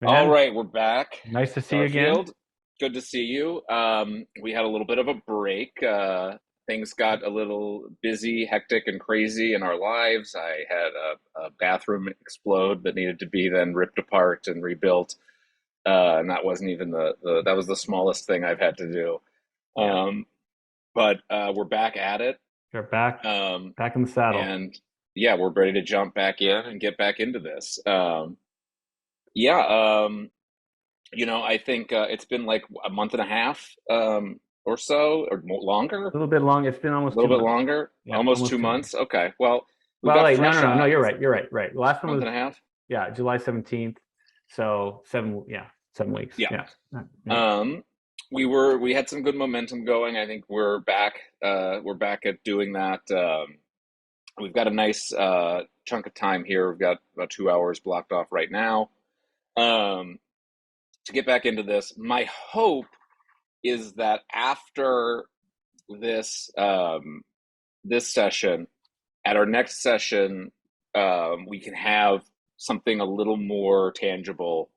All Man, right, we're back. nice to see you again. Garfield, good to see you. We had a little bit of a break. Things got a little busy, hectic, and crazy in our lives. I had a bathroom explode that needed to be then ripped apart and rebuilt. And that wasn't even that was the smallest thing I've had to do. Yeah, Um, but we're back at it. you're back, Um, back in the saddle. and yeah, we're ready to jump back in and get back into this. Yeah. I think it's been like a month and a half or so, or longer, A little bit long. It's been a almost little two bit months. longer, Yeah, almost almost two 2 months. months. Okay, well, we've Well, got wait, no, no, fresh no, no. You're eyes. right. You're right. Right. The last one Month was and a half. July 17th. So 7. Yeah, 7 weeks. Yeah. Yeah. Yeah. Um, we had some good momentum going. I think we're back. We're back at doing that. We've got a nice chunk of time here. We've got about 2 hours blocked off right now. Um, to get back into this, my hope is that after this this session, at our next session, we can have something a little more tangible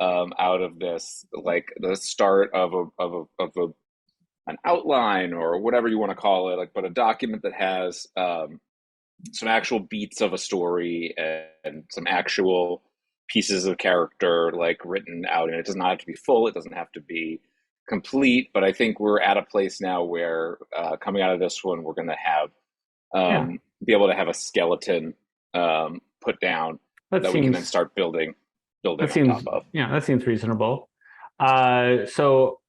out of this, like the start of an outline or whatever you want to call it, like, but a document that has some actual beats of a story and some actual pieces of character like written out. And it does not have to be full. It doesn't have to be complete. But I think we're at a place now where coming out of this one, we're going to have Yeah. be able to have a skeleton put down That that we can then seems. start That building on top seems. of. Yeah, that seems reasonable. So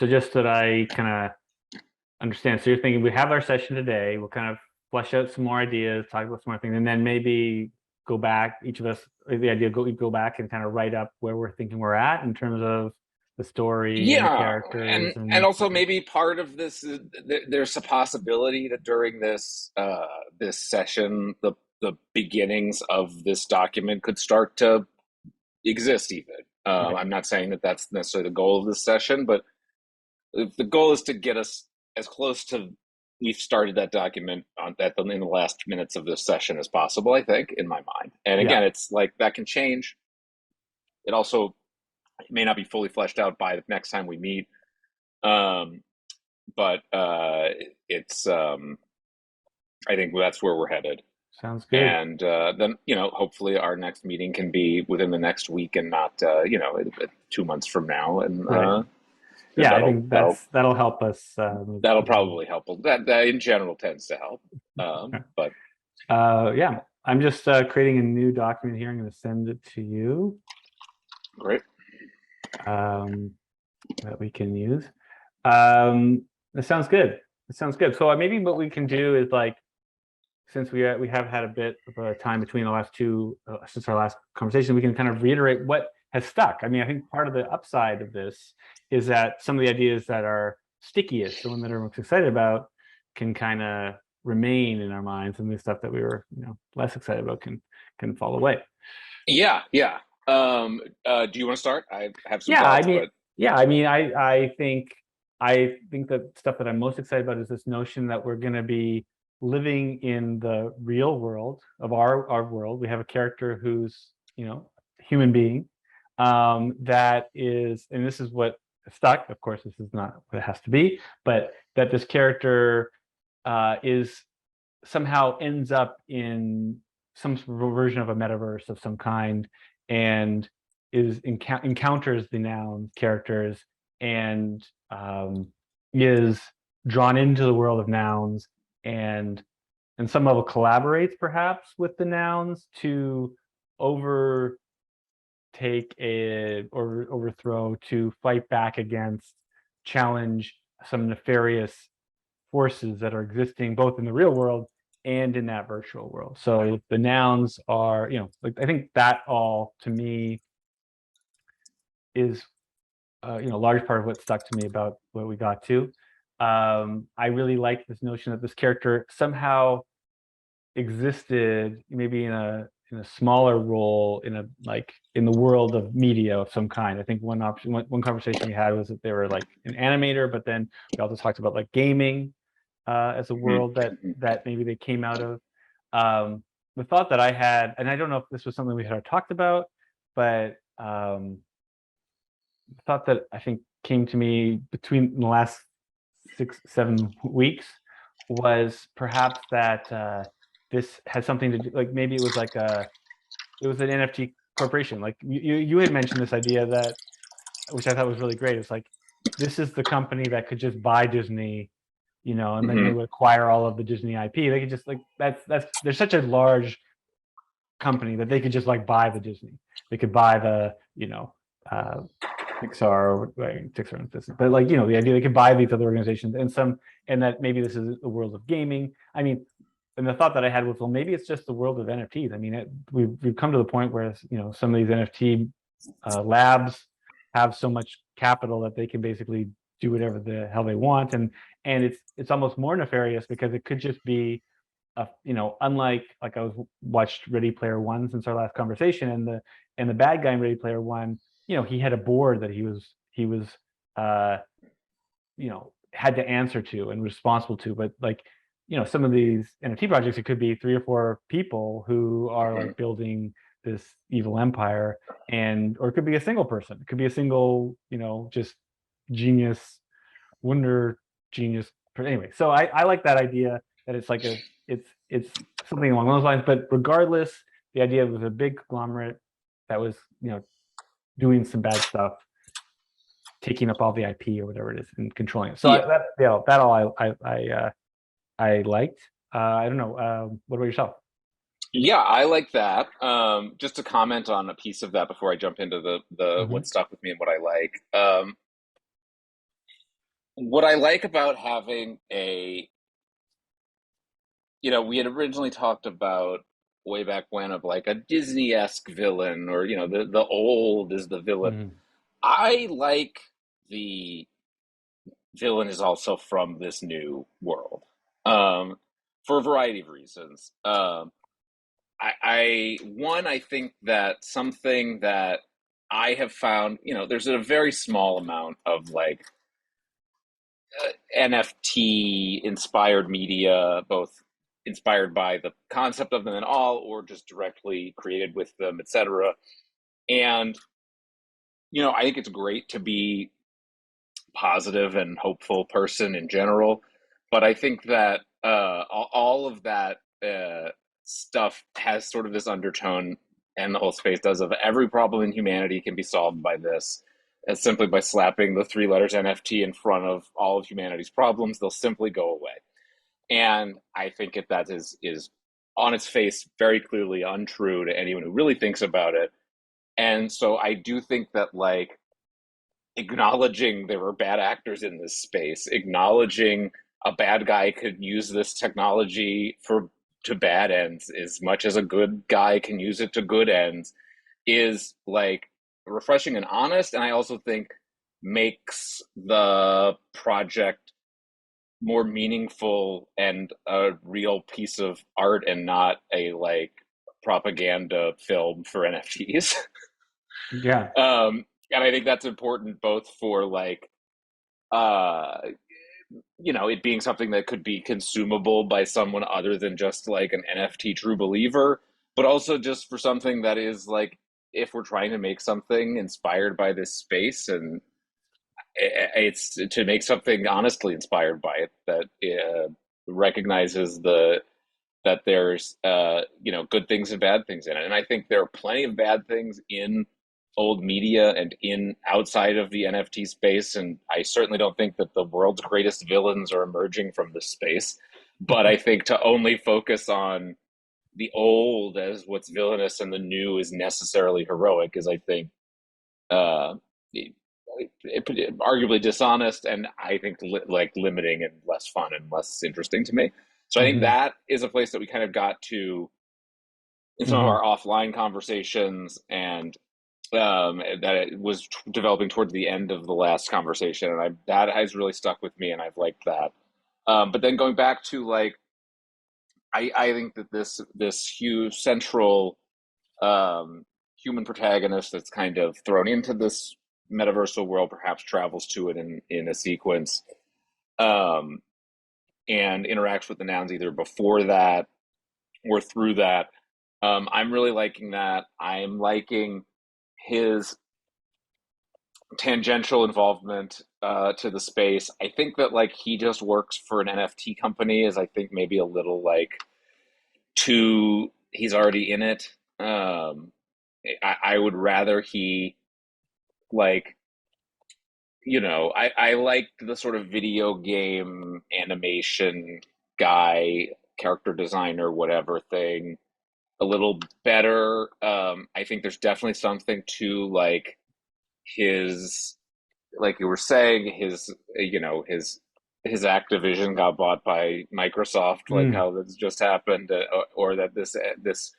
just that I kind of understand. So you're thinking we have our session today. We'll kind of flesh out some more ideas, talk about some more things, and then maybe go back. Each of us, the idea go back and kind of write up where we're thinking we're at in terms of the story and the Yeah, characters and and also maybe part of this is there's a possibility that during this this session, the beginnings of this document could start to exist. Even right. I'm not saying that that's necessarily the goal of this session, but if the goal is to get us as close to we've started that document in the last minutes of this session as possible. I think in my mind, and Yeah. again, it's like that can change. It also may not be fully fleshed out by the next time we meet. Um, but it's I think that's where we're headed. Sounds good. And then hopefully our next meeting can be within the next week and not 2 months from now, and Right. Yeah, I that'll think that'll that'll help us move that'll forward. probably help. That in general tends to help. But Yeah, I'm just creating a new document here. I'm going to send it to you great. that we can use. That sounds good. It sounds good. So maybe what we can do is like, since we have had a bit of a time between the last two since our last conversation, we can kind of reiterate what has stuck. I mean, I think part of the upside of this is that some of the ideas that are stickiest, the one that everyone's excited about, can kind of remain in our minds, and the stuff that we were less excited about can fall away. Yeah, yeah. Do you want to start? I have some Yeah, I thoughts, mean, but yeah, I mean, I think the stuff that I'm most excited about is this notion that we're going to be living in the real world of our world. We have a character who's human being, that is, and this is what stuck. Of course, this is not what it has to be, but that this character is somehow ends up in some sort of version of a metaverse of some kind, and encounters the noun characters, and is drawn into the world of nouns, and some level collaborates perhaps with the nouns to overtake or overthrow, to fight back against, challenge some nefarious forces that are existing both in the real world and in that virtual world. So the nouns are, like, I think that all to me is, a large part of what stuck to me about what we got to. I really like this notion that this character somehow existed, maybe in a smaller role, in the world of media of some kind. I think one conversation we had was that they were like an animator, but then we also talked about like gaming as a mhm, world that mhm. maybe they came out of. The thought that I had, and I don't know if this was something we had talked about, but thought that I think came to me between the last 6, 7 weeks was perhaps that this had something to do, like maybe it was like it was an NFT corporation. Like you had mentioned this idea that, which I thought was really great. It's like this is the company that could just buy Disney, and then they Hmm. would acquire all of the Disney IP. They could just like that's there's such a large company that they could just like buy the Disney. They could buy the, uh, Pixar, right, Pixar and Disney, but like, the idea they could buy these other organizations and that maybe this is the world of gaming. I mean, and the thought that I had was, well, maybe it's just the world of NFTs. I mean, we've come to the point where, some of these NFT labs have so much capital that they can basically do whatever the hell they want, and it's almost more nefarious because it could just be unlike like I was watched Ready Player One since our last conversation, and the bad guy in Ready Player One, he had a board that he was uh had to answer to and responsible to, but like some of these NFT projects, it could be 3 or 4 people who are Hmm. like building this evil empire, or it could be a single person, it could be a single just genius, wonder genius. Anyway, so I like that idea that it's like it's something along those lines. But regardless, the idea was a big conglomerate that was doing some bad stuff, taking up all the IP or whatever it is and controlling it. So Yeah. that all I liked. I don't know. What about yourself? Yeah, I like that. Just to comment on a piece of that before I jump into the Hmm. what stuck with me and what I like. What I like about having we had originally talked about way back when of like a Disney-esque villain, or the old is the villain. Hmm. I like the villain is also from this new world, um, for a variety of reasons. I think that something that I have found, there's a very small amount of like NFT inspired media, both inspired by the concept of them and all, or just directly created with them, etc. And I think it's great to be positive and hopeful person in general, but I think that all of that stuff has sort of this undertone, and the whole space does, of every problem in humanity can be solved by this. As simply by slapping the 3 letters NFT in front of all of humanity's problems, they'll simply go away. And I think that is on its face very clearly untrue to anyone who really thinks about it. And so I do think that, like, acknowledging there were bad actors in this space, acknowledging a bad guy could use this technology for to bad ends as much as a good guy can use it to good ends, is like refreshing and honest. And I also think makes the project more meaningful and a real piece of art and not a like propaganda film for NFTs. Yeah. And I think that's important both for like uh it being something that could be consumable by someone other than just like an NFT true believer, but also just for something that is like, if we're trying to make something inspired by this space, and it's to make something honestly inspired by it that recognizes that there's good things and bad things in it. And I think there are plenty of bad things in old media and in outside of the NFT space, and I certainly don't think that the world's greatest villains are emerging from this space. But I think to only focus on the old as what's villainous and the new is necessarily heroic is, I think, uh, arguably dishonest, and I think like limiting and less fun and less interesting to me. So I think Hmm. that is a place that we kind of got to in some of Hmm. our offline conversations, and that it was developing towards the end of the last conversation, and that has really stuck with me, and I've liked that. But then going back to like, I think that this huge central um, human protagonist that's kind of thrown into this metaversal world, perhaps travels to it in a sequence, um, and interacts with the nouns either before that or through that. I'm really liking that. I'm liking his tangential involvement to the space. I think that like he just works for an NFT company is I think maybe a little like too he's already in it. I would rather he like I liked the sort of video game animation guy, character designer, whatever thing a little better. I think there's definitely something to like his, like you were saying, his Activision got bought by Microsoft, like Mm, how this just happened, or that this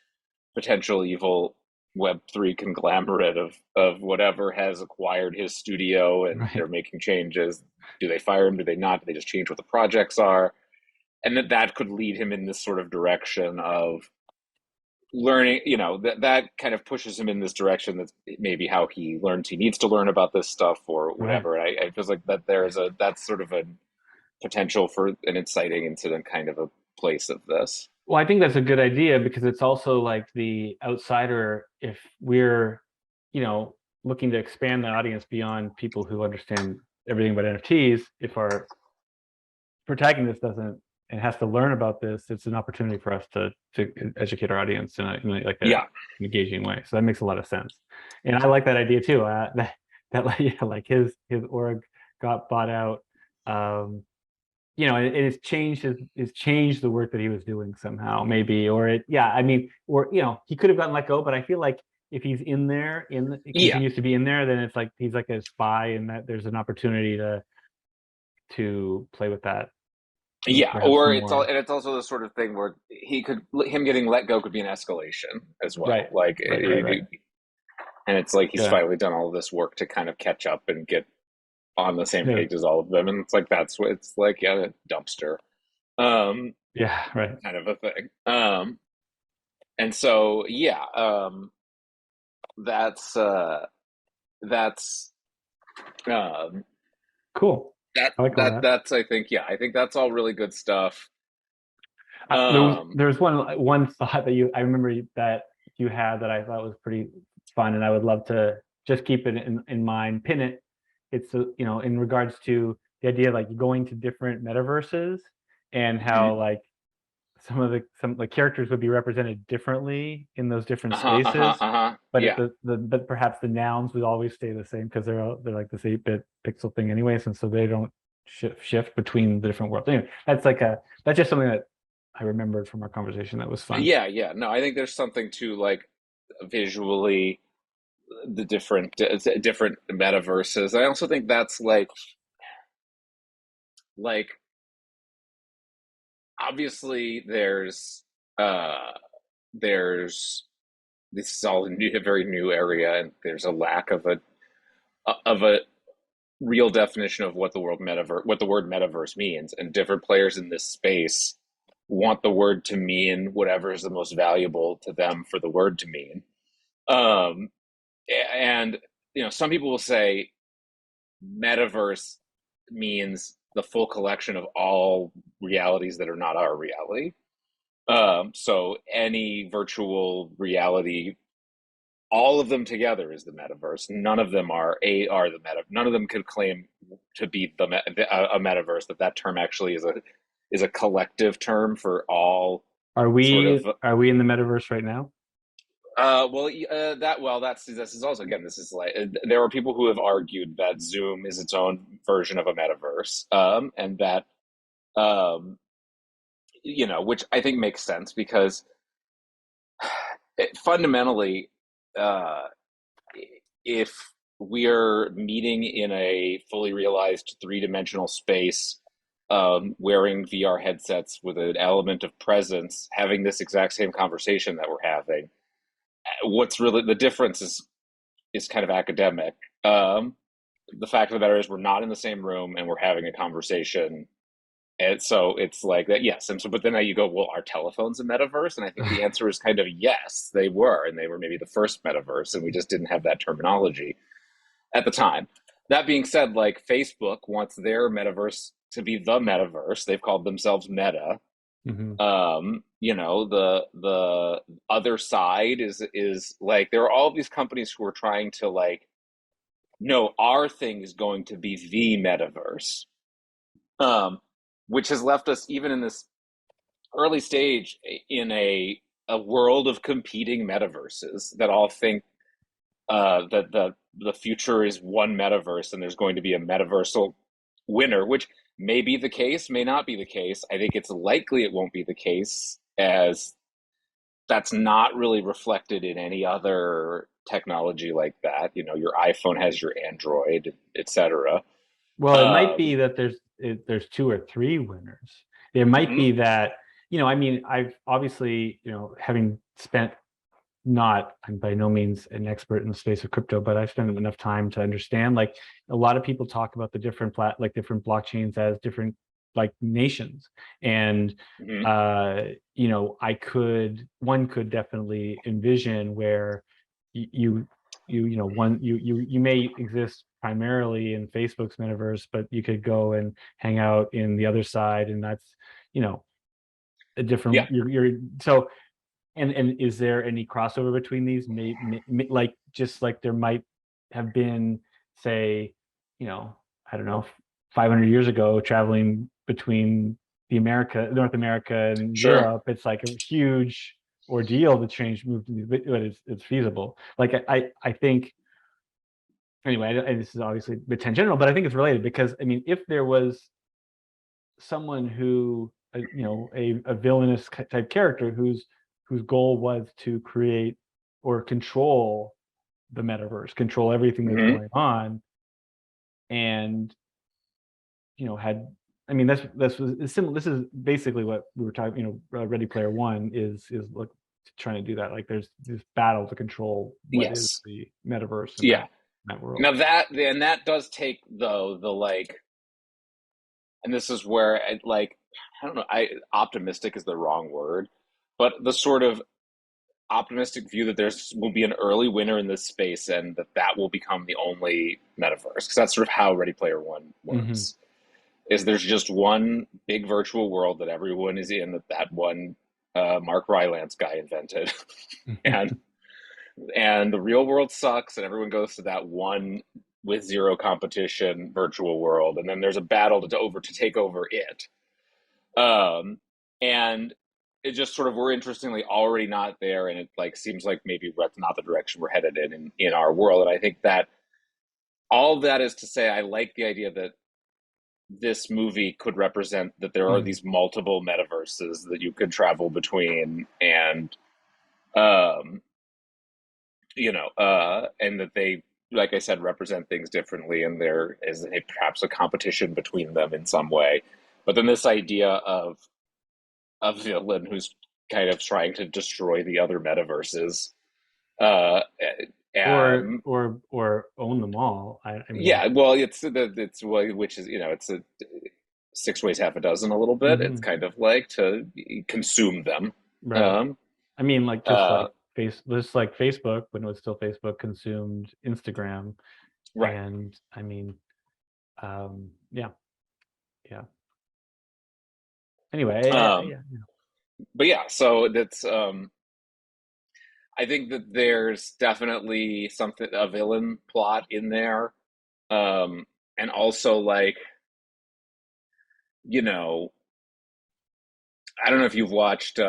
potential evil Web3 conglomerate of whatever has acquired his studio and right. they're making changes. Do they fire him? Do they not? Do they just change what the projects are? And that could lead him in this sort of direction of learning, that kind of pushes him in this direction. That's maybe how he learns he needs to learn about this stuff or Right. whatever. I feel like that that's sort of a potential for an inciting incident kind of a place of this. Well, I think that's a good idea because it's also like the outsider, if we're, you know, looking to expand the audience beyond people who understand everything about NFTs, if our protagonist doesn't and has to learn about this, it's an opportunity for us to educate our audience like an Yeah. engaging way. So that makes a lot of sense, and I like that idea too. That like yeah, like his org got bought out. It's changed it's changed the work that he was doing somehow, maybe, or it, yeah, I mean, or he could have gotten let go, but I feel like if he's in there, it Yeah. continues to be in there, then it's like he's like a spy, and that there's an opportunity to play with that Yeah, perhaps or more. it's also the sort of thing where him getting let go could be an escalation as well. Right, Like, right. and it's like he's Yeah, finally done all of this work to kind of catch up and get on the same yeah, page as all of them, and it's like that's what it's like, yeah, dumpster, um, yeah, right. kind of a thing. And so yeah, that's that's um, Cool. I like all that. that's I think yeah, I think that's all really good stuff. There was Um, one thought that I remember that you had that I thought was pretty fun, and I would love to just keep it in mind, pin it. It's in regards to the idea of like going to different metaverses and mhm. how like some the characters would be represented differently in those different Uh-huh, uh-huh, spaces, uh-huh. but Yeah. but perhaps the nouns would always stay the same because they're like this 8-bit pixel thing anyways, and so they don't shift between the different worlds. Anyway, that's just something that I remembered from our conversation that was fun. Yeah, yeah. No, I think there's something to like visually the different metaverses. I also think that's like obviously uh there's this is all a very new area and there's a lack of a real definition of what the word metaverse means, and different players in this space want the word to mean whatever is the most valuable to them for the word to mean. Um, and some people will say metaverse means the full collection of all realities that are not our reality. So any virtual reality, all of them together is the metaverse. None of them are the meta. None of them could claim to be a metaverse. That term actually is a collective term for all sort of. Are we in the metaverse right now? That's this is also again this is like there are people who have argued that Zoom is its own version of a metaverse, and that um, which I think makes sense because fundamentally, uh, if we're meeting in a fully realized three-dimensional space, wearing VR headsets with an element of presence, having this exact same conversation that we're having, what's really the difference is kind of academic. Um, the fact of the matter is, we're not in the same room and we're having a conversation. And so it's like that, yes. And so, but then you go, well, are telephones a metaverse? And I think the answer is kind of yes, they were. And they were maybe the first metaverse, and we just didn't have that terminology at the time. That being said, like Facebook wants their metaverse to be the metaverse. They've called themselves Meta. Hmm. the other side is like there are all these companies who are trying to like, no, our thing is going to be the metaverse, um, which has left us even in this early stage in a world of competing metaverses that all think that the future is one metaverse and there's going to be a metaversal winner, which may be the case, may not be the case. I think it's likely it won't be the case, as that's not really reflected in any other technology like that. Your iPhone has your Android, etc. Well, it might be Um, that there's two or three winners. It might mhm, be that, I mean, I've obviously, having spent not, I'm by no means an expert in the space of crypto, but I've spent enough time to understand. Like a lot of people talk about the different blockchains as different like nations, and mhm, one could definitely envision where you one you may exist primarily in Facebook's metaverse, but you could go and hang out in the other side, and that's you know a yeah, different you're so and is there any crossover between these? Like just like there might have been, say, I don't know, 500 years ago, traveling between North America and sure, Europe. It's like a huge ordeal to move to these, but it's feasible. Like I think anyway. This is obviously a bit tangential, but I think it's related because I mean, if there was someone who a villainous type character whose goal was to create or control the metaverse, control everything that's hmm going on, and had I mean that's similar. This is basically what we were talking. Ready Player One is like trying to do that. Like there's this battle to control what is yes, the metaverse in yeah. that Now world. that does take though the like, and this is where I don't know, I optimistic is the wrong word, but the sort of optimistic view that there's will be an early winner in this space and that will become the only metaverse, because that's sort of how Ready Player One Hmm. works. Is there's just one big virtual world that everyone is in, that one Mark Rylance guy invented, and the real world sucks, and everyone goes to that one with zero competition virtual world, and then there's a battle to take over it. And it just sort of, we're interestingly already not there, and it like seems like maybe that's not the direction we're headed in our world. And I think that all of that is to say, I like the idea that this movie could represent that there are Hmm. these multiple metaverses that you could travel between, and um and that they, like I said, represent things differently, and there is perhaps a competition between them in some way. But then this idea of a villain who's kind of trying to destroy the other metaverses. Uh, Or own them all. I mean, yeah, well, it's which is, it's a six ways half a dozen a little bit. It's mhm, kind of like to consume them. right. Um, I mean, like uh, just like Facebook when it was still Facebook consumed Instagram, right. and I mean, yeah, yeah. Anyway, Um, yeah, but yeah, so that's I think that there's definitely something, a villain plot in there. Um, and also like, you know, I don't know if you've watched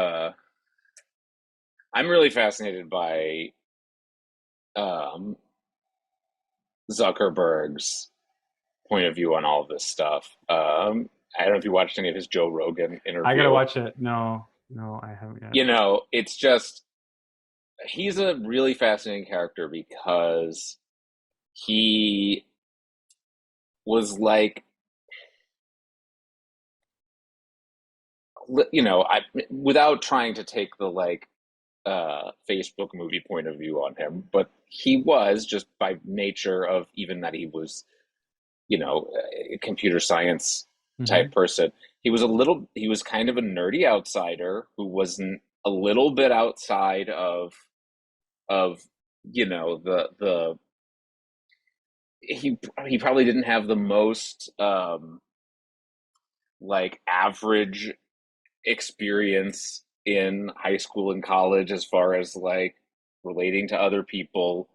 I'm really fascinated by um, Zuckerberg's point of view on all of this stuff. I don't know if you watched any of his Joe Rogan I gotta interview. watch it. No, no, I haven't yet. It's just, he's a really fascinating character because he was like, without trying to take the like Facebook movie point of view on him, but he was just by nature of even that he was, a computer science type Hmm. person. He was kind of a nerdy outsider who wasn't a little bit outside of, the he probably didn't have the most like average experience in high school and college as far as like relating to other people.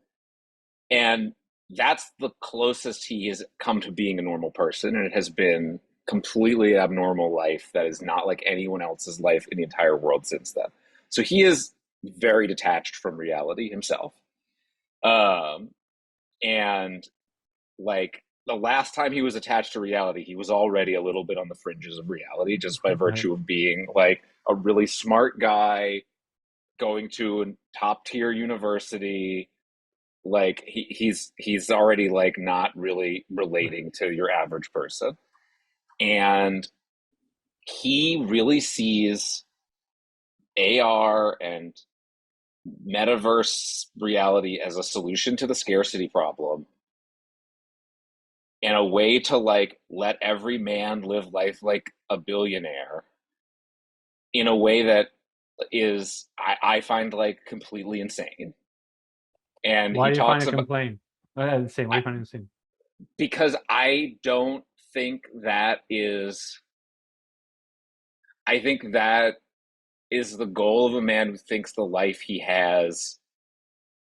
And that's the closest he has come to being a normal person. And it has been completely abnormal life that is not like anyone else's life in the entire world since then. So he is very detached from reality himself. Um, and like the last time he was attached to reality, he was already a little bit on the fringes of reality just by Right. virtue of being like a really smart guy going to a top tier university. Like he's already like not really relating to your average person. And he really sees AR and metaverse reality as a solution to the scarcity problem and a way to like let every man live life like a billionaire in a way that is I find like completely insane. And Why he do you find talks it about complain? Insane. Why do you find it insane? because I don't think that is I think that is the goal of a man who thinks the life he has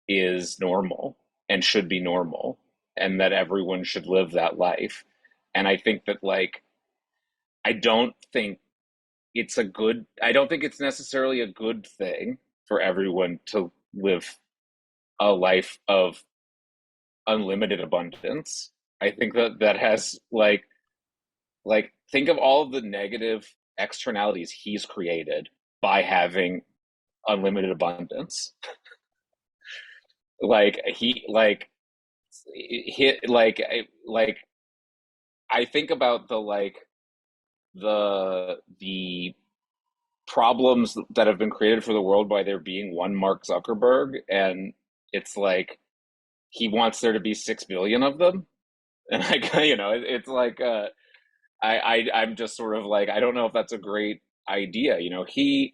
is normal and should be normal and that everyone should live that life. And I think that like I don't think I don't think it's necessarily a good thing for everyone to live a life of unlimited abundance. I think that that has like think of all of the negative externalities he's created by having unlimited abundance. Like he hit like I think about the problems that have been created for the world by there being one Mark Zuckerberg, and it's like he wants there to be 6 billion of them, and like it's like I'm just sort of like I don't know if that's a great idea. He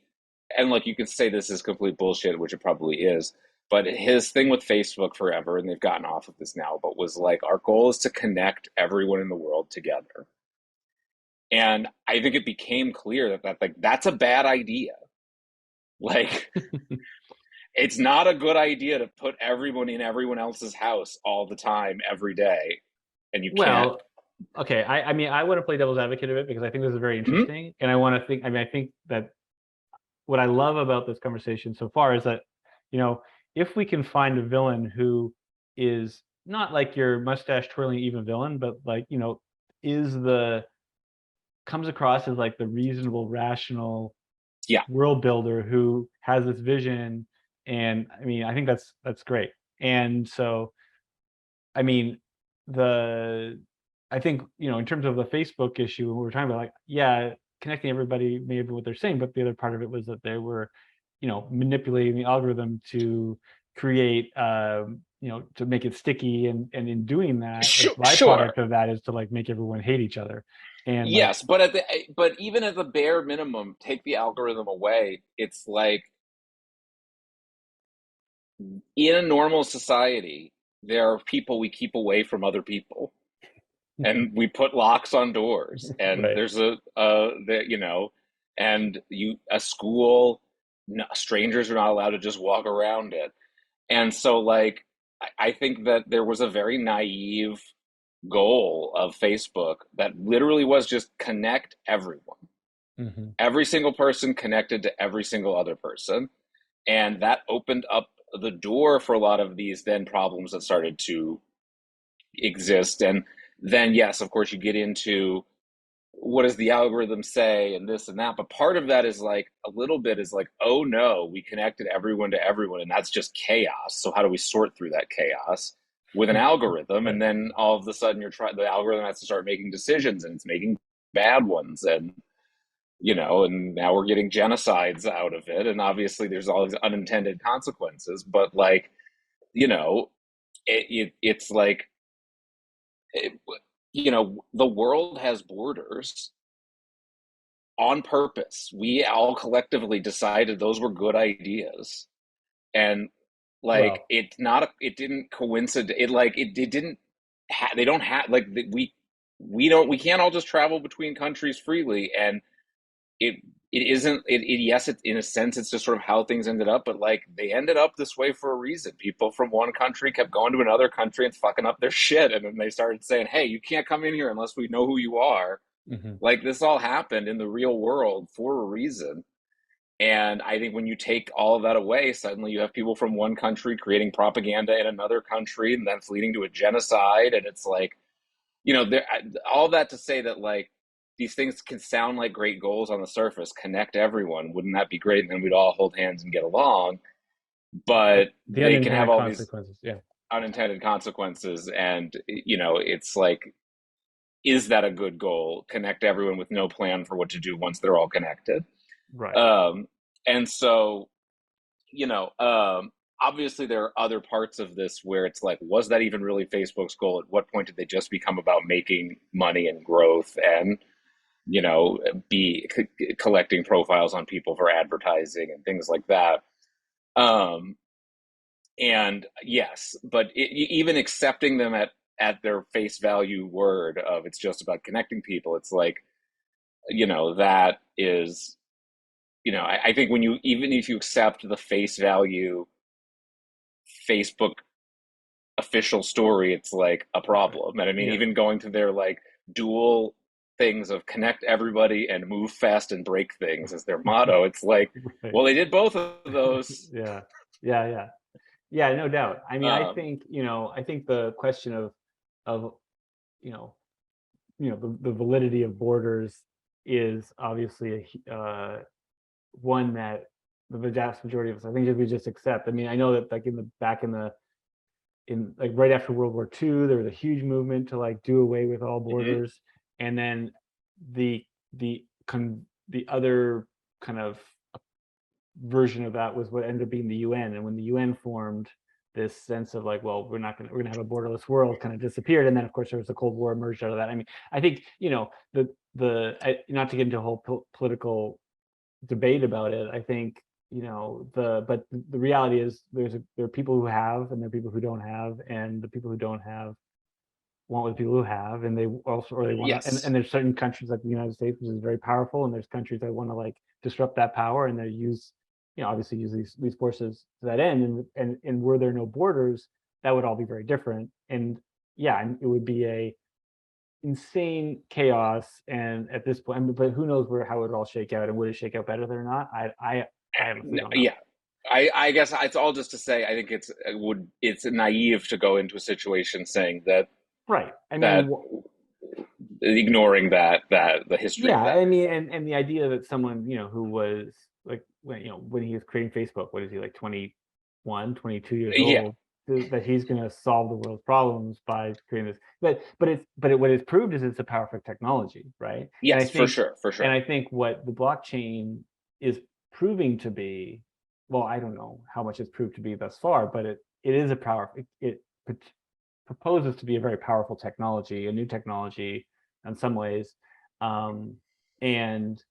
and like you could say this is complete bullshit, which it probably is. But his thing with Facebook forever, and they've gotten off of this now, but was like our goal is to connect everyone in the world together. And I think it became clear that like that's a bad idea. Like it's not a good idea to put everyone in everyone else's house all the time, every day, and you can't. Well, okay. I mean, I want to play devil's advocate of it because I think this is very Mhm. interesting, and I want to think. I mean, I think that what I love about this conversation so far is that, you know, if we can find a villain who is not like your mustache twirling evil villain, but like, is the comes across as like the reasonable, rational Yeah. world builder who has this vision. And I mean, I think that's great. And so, I mean, the I think, in terms of the Facebook issue, we were talking about, like, yeah, connecting everybody may be what they're saying, but the other part of it was that they were, manipulating the algorithm to create, to make it sticky, and in doing that, the Sure, byproduct sure. of that is to like make everyone hate each other. And like, Yes, but even at the bare minimum, take the algorithm away. It's like in a normal society, there are people we keep away from other people, and we put locks on doors, and right. there's and a school, no, strangers are not allowed to just walk around it. And so, like, I think that there was a very naive goal of Facebook that literally was just connect everyone. Hmm. Every single person connected to every single other person. And that opened up the door for a lot of these then problems that started to exist. And then, yes, of course, you get into what does the algorithm say and this and that. But part of that is like a little bit is like, oh no, we connected everyone to everyone, and that's just chaos. So how do we sort through that chaos with an algorithm? And Right. then all of a sudden the algorithm has to start making decisions, and it's making bad ones. And now we're getting genocides out of it. And obviously there's all these unintended consequences. But like, you know, it's like, it, the world has borders on purpose. We all collectively decided those were good ideas, and like Well, it didn't coincide. It didn't. They don't have like we don't we can't all just travel between countries freely, and it it isn't yes, it, in a sense it's just sort of how things ended up, but like they ended up this way for a reason. People from one country kept going to another country and fucking up their shit, and then they started saying, hey, you can't come in here unless we know who you are. Hmm. Like this all happened in the real world for a reason. And I think when you take all of that away, suddenly you have people from one country creating propaganda in another country, and that's leading to a genocide. And it's like, there, all that to say that like these things can sound like great goals on the surface, connect everyone. Wouldn't that be great? And then we'd all hold hands and get along. But The they can have unintended all these consequences. Yeah. unintended consequences, and it's like, is that a good goal? Connect everyone with no plan for what to do once they're all connected. Right. Um, and so, you know, um, obviously there are other parts of this where it's like, was that even really Facebook's goal? At what point did they just become about making money and growth and, be collecting profiles on people for advertising and things like that? Um, and yes, but even accepting them at their face value word of it's just about connecting people, it's like, that is, I think when you, even if you accept the face value Facebook official story, it's like a Right. problem. And I mean, Yeah. even going to their like dual things of connect everybody and move fast and break things as their motto, it's like, Right. well, they did both of those. Yeah. Yeah. Yeah. Yeah. No doubt. I mean, I Um, think, I think the question of, you know, the validity of borders is obviously one that the vast majority of us, I think, if we just accept. I mean, I know that like in like right after World War II, there was a huge movement to like do away with all mhm. borders, and then the other kind of version of that was what ended up being the UN. And when the UN formed, this sense of like, well, we're gonna have a borderless world kind of disappeared. And then of course there was the Cold War emerged out of that. I mean, I think not to get into a whole political debate about it. I think the reality is there are people who have and there are people who don't have, and the people who don't have want what the people who have, and they also or they want to. And Yes. there's certain countries like the United States, which is very powerful, and there's countries that want to like disrupt that power, and they use obviously use these forces to that end. And were there no borders, that would all be very different. And yeah, and it would be a insane chaos. And at this point, I mean, but who knows how it would all shake out, and would it shake out better than not? I honestly don't know. Yeah. I guess it's all just to say, I think it's naive to go into a situation saying that Right. I that mean, ignoring that the history yeah. of that. I mean, and the idea that someone who was like when he was creating Facebook, what is he, like 21, 22 years Yeah. old, that he's going to solve the world's problems by creating this. What it's proved is it's a powerful technology, right? And I Yes, for think sure, for and sure. I think what the blockchain is proving to be, well, I don't know how much it's proved to be thus far, but it is a power. It proposes to be a very powerful technology, a new technology in some ways. um, and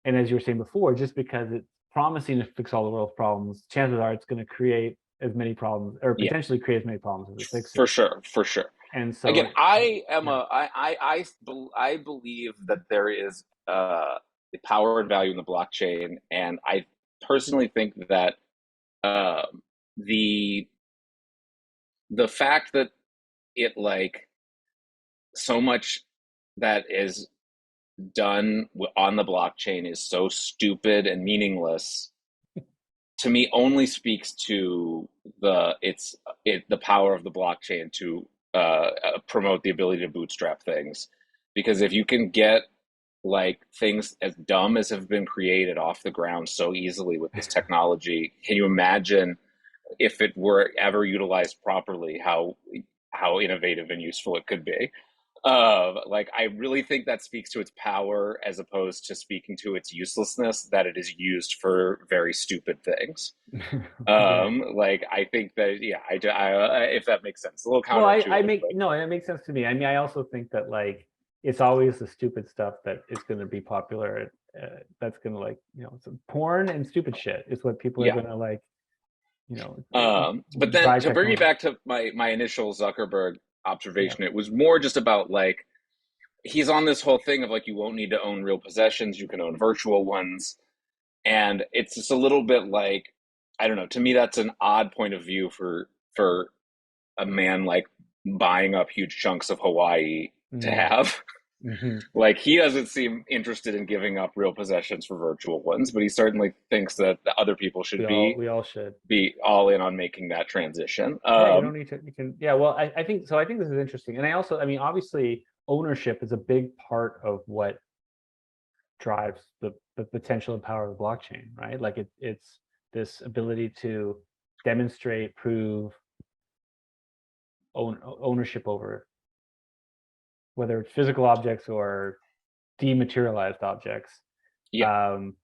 as you were saying before, just because it's promising to fix all the world's problems, chances are it's going to create as many problems, or Yeah, potentially create as many problems as it for fixes. sure, for sure. And so Again, I am yeah. a I believe that there is the power and value in the blockchain, and I personally think that um, the the fact that it like so much that is done on the blockchain is so stupid and meaningless, to me only speaks to the power of the blockchain to promote the ability to bootstrap things. Because if you can get like things as dumb as have been created off the ground so easily with this technology, can you imagine if it were ever utilized properly, how innovative and useful it could be? Like I really think that speaks to its power as opposed to speaking to its uselessness, that it is used for very stupid things. Right. Like I think that, yeah, if that makes sense, a little Well, I counterintuitive, make but no, it makes sense to me. I mean, I also think that like it's always the stupid stuff that is going to be popular. That's going to like some porn and stupid shit is what people are yeah. going to like. You know, But then drive to bring you technology. back to my initial Zuckerberg Yeah. observation, it was more just about like he's on this whole thing of like you won't need to own real possessions, you can own virtual ones. and it's just a little bit like, I don't know. To me, that's an odd point of view for a man like buying up huge chunks of Hawaii to Mm, have. hmm. Like he doesn't seem interested in giving up real possessions for virtual ones, but he certainly thinks that the other people should We all should. be all in on making that transition. Yeah, you don't need to. You can. Yeah, well, I think so. I think this is interesting, and I mean, obviously, ownership is a big part of what drives the potential and power of the blockchain, right? Like it's this ability to demonstrate, prove ownership over whether it's physical objects or dematerialized objects. Yeah. Um,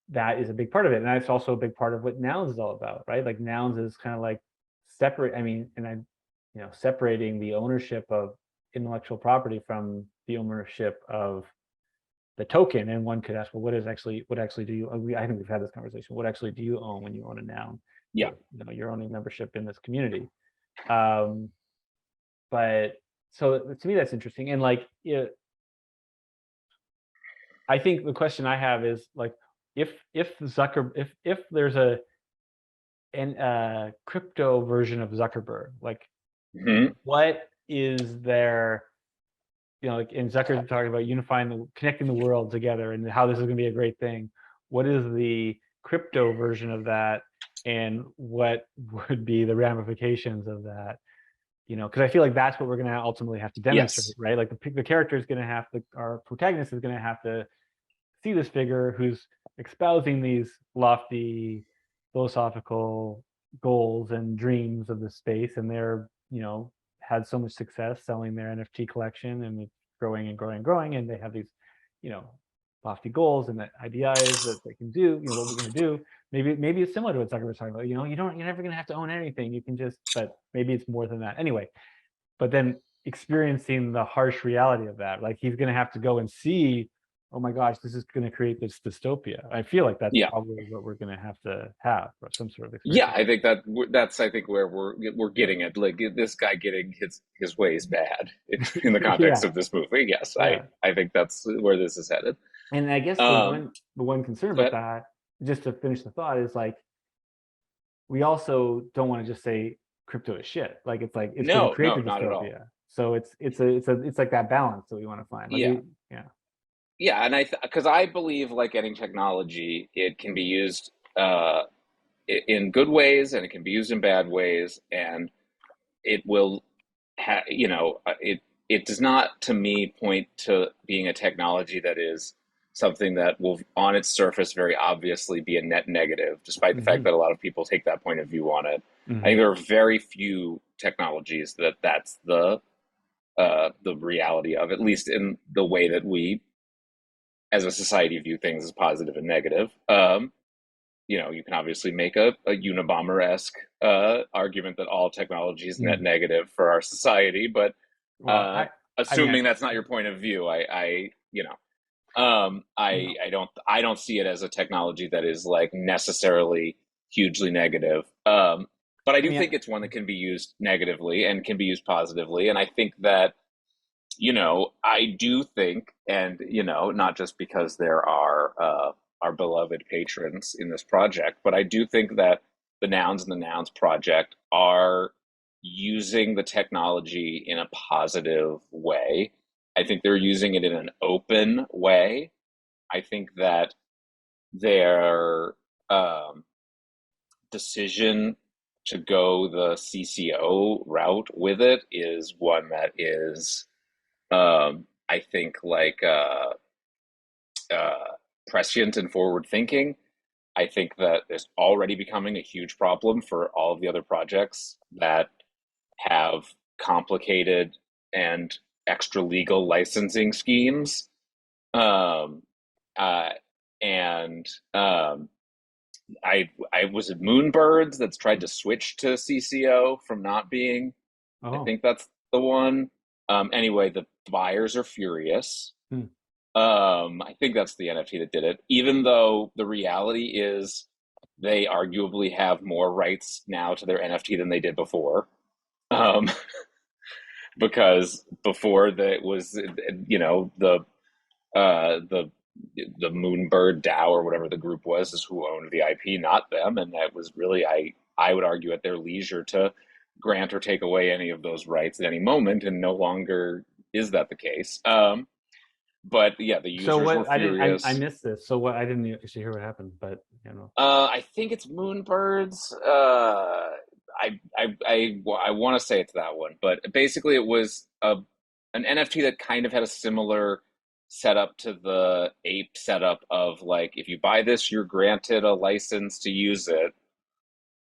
that is a big part of it, and that's also a big part of what nouns is all about, right? Like nouns is kind of like separate. I mean, and I, separating the ownership of intellectual property from the ownership of the token. And one could ask, well, what actually do you? I think we've had this conversation. What actually do you own when you own a noun? Yeah. You're owning membership in this community. Um, but so to me, that's interesting. And like, I think the question I have is like, if there's a crypto version of Zuckerberg, like Hmm. what is there? Like in Zuckerberg talking about connecting the world together, and how this is going to be a great thing. What is the crypto version of that, and what would be the ramifications of that? Because I feel like that's what we're going to ultimately have to demonstrate, Yes. right? Like the character is going to have to, our protagonist is going to have to see this figure who's espousing these lofty philosophical goals and dreams of the space, and they're had so much success selling their NFT collection, and it's growing and growing and growing, and they have these you know lofty goals and ideas that they can do. What we're going to do, maybe it's similar to what Zucker was talking about. You're never going to have to own anything. You can just, but maybe it's more than that anyway. But then experiencing the harsh reality of that, like he's going to have to go and see, oh my gosh, this is going to create this dystopia. I feel like that's Yeah. probably what we're going to have or some sort of experience. Yeah, I think that's I think where we're getting at, like this guy getting his ways bad in the context Yeah, of this movie. Yes, yeah. I think that's where this is headed. And I guess Um, the one concern about but that, just to finish the thought, is like we also don't want to just say crypto is shit. Like it's going to no, create the no, not at all. dystopia. So it's like that balance that we want to find. Like Yeah, yeah. yeah, and because I believe like any technology, it can be used in good ways and it can be used in bad ways, and it will it does not to me point to being a technology that is something that will on its surface very obviously be a net negative, despite the fact Hmm. that a lot of people take that point of view on it. I think Hmm. there are very few technologies that's the reality of, at least in the way that we as a society view things as positive and negative. You can obviously make a Unabomber-esque argument that all technology is net Mm. negative for our society, but Well, uh, I mean, assuming that's not your point of view, no. I don't see it as a technology that is like necessarily hugely negative. But I I do mean, think it's one that can be used negatively and can be used positively, and I think that I do think, and not just because there are our beloved patrons in this project, but I do think that the Nouns and the Nouns project are using the technology in a positive way. I think they're using it in an open way. I think that their um, decision to go the CCO route with it is one that is I think like prescient and forward thinking. I think that it's already becoming a huge problem for all of the other projects that have complicated and extra legal licensing schemes. Um, uh, and I was it Moonbirds that's tried to switch to CCO from not being. I Oh. think that's the one. Anyway, the buyers are furious. Hmm. I think that's the NFT that did it, even though the reality is they arguably have more rights now to their NFT than they did before. Um, because before that was, the the Moonbird DAO or whatever the group was is who owned the IP, not them. And that was really, I would argue, at their leisure to grant or take away any of those rights at any moment, and no longer is that the case. But yeah, the So users were what? I furious. missed this. So what? I didn't actually hear what happened, but you know. I think it's Moonbirds. I want to say it's that one, but basically it was an NFT that kind of had a similar setup to the ape setup of like if you buy this, you're granted a license to use it.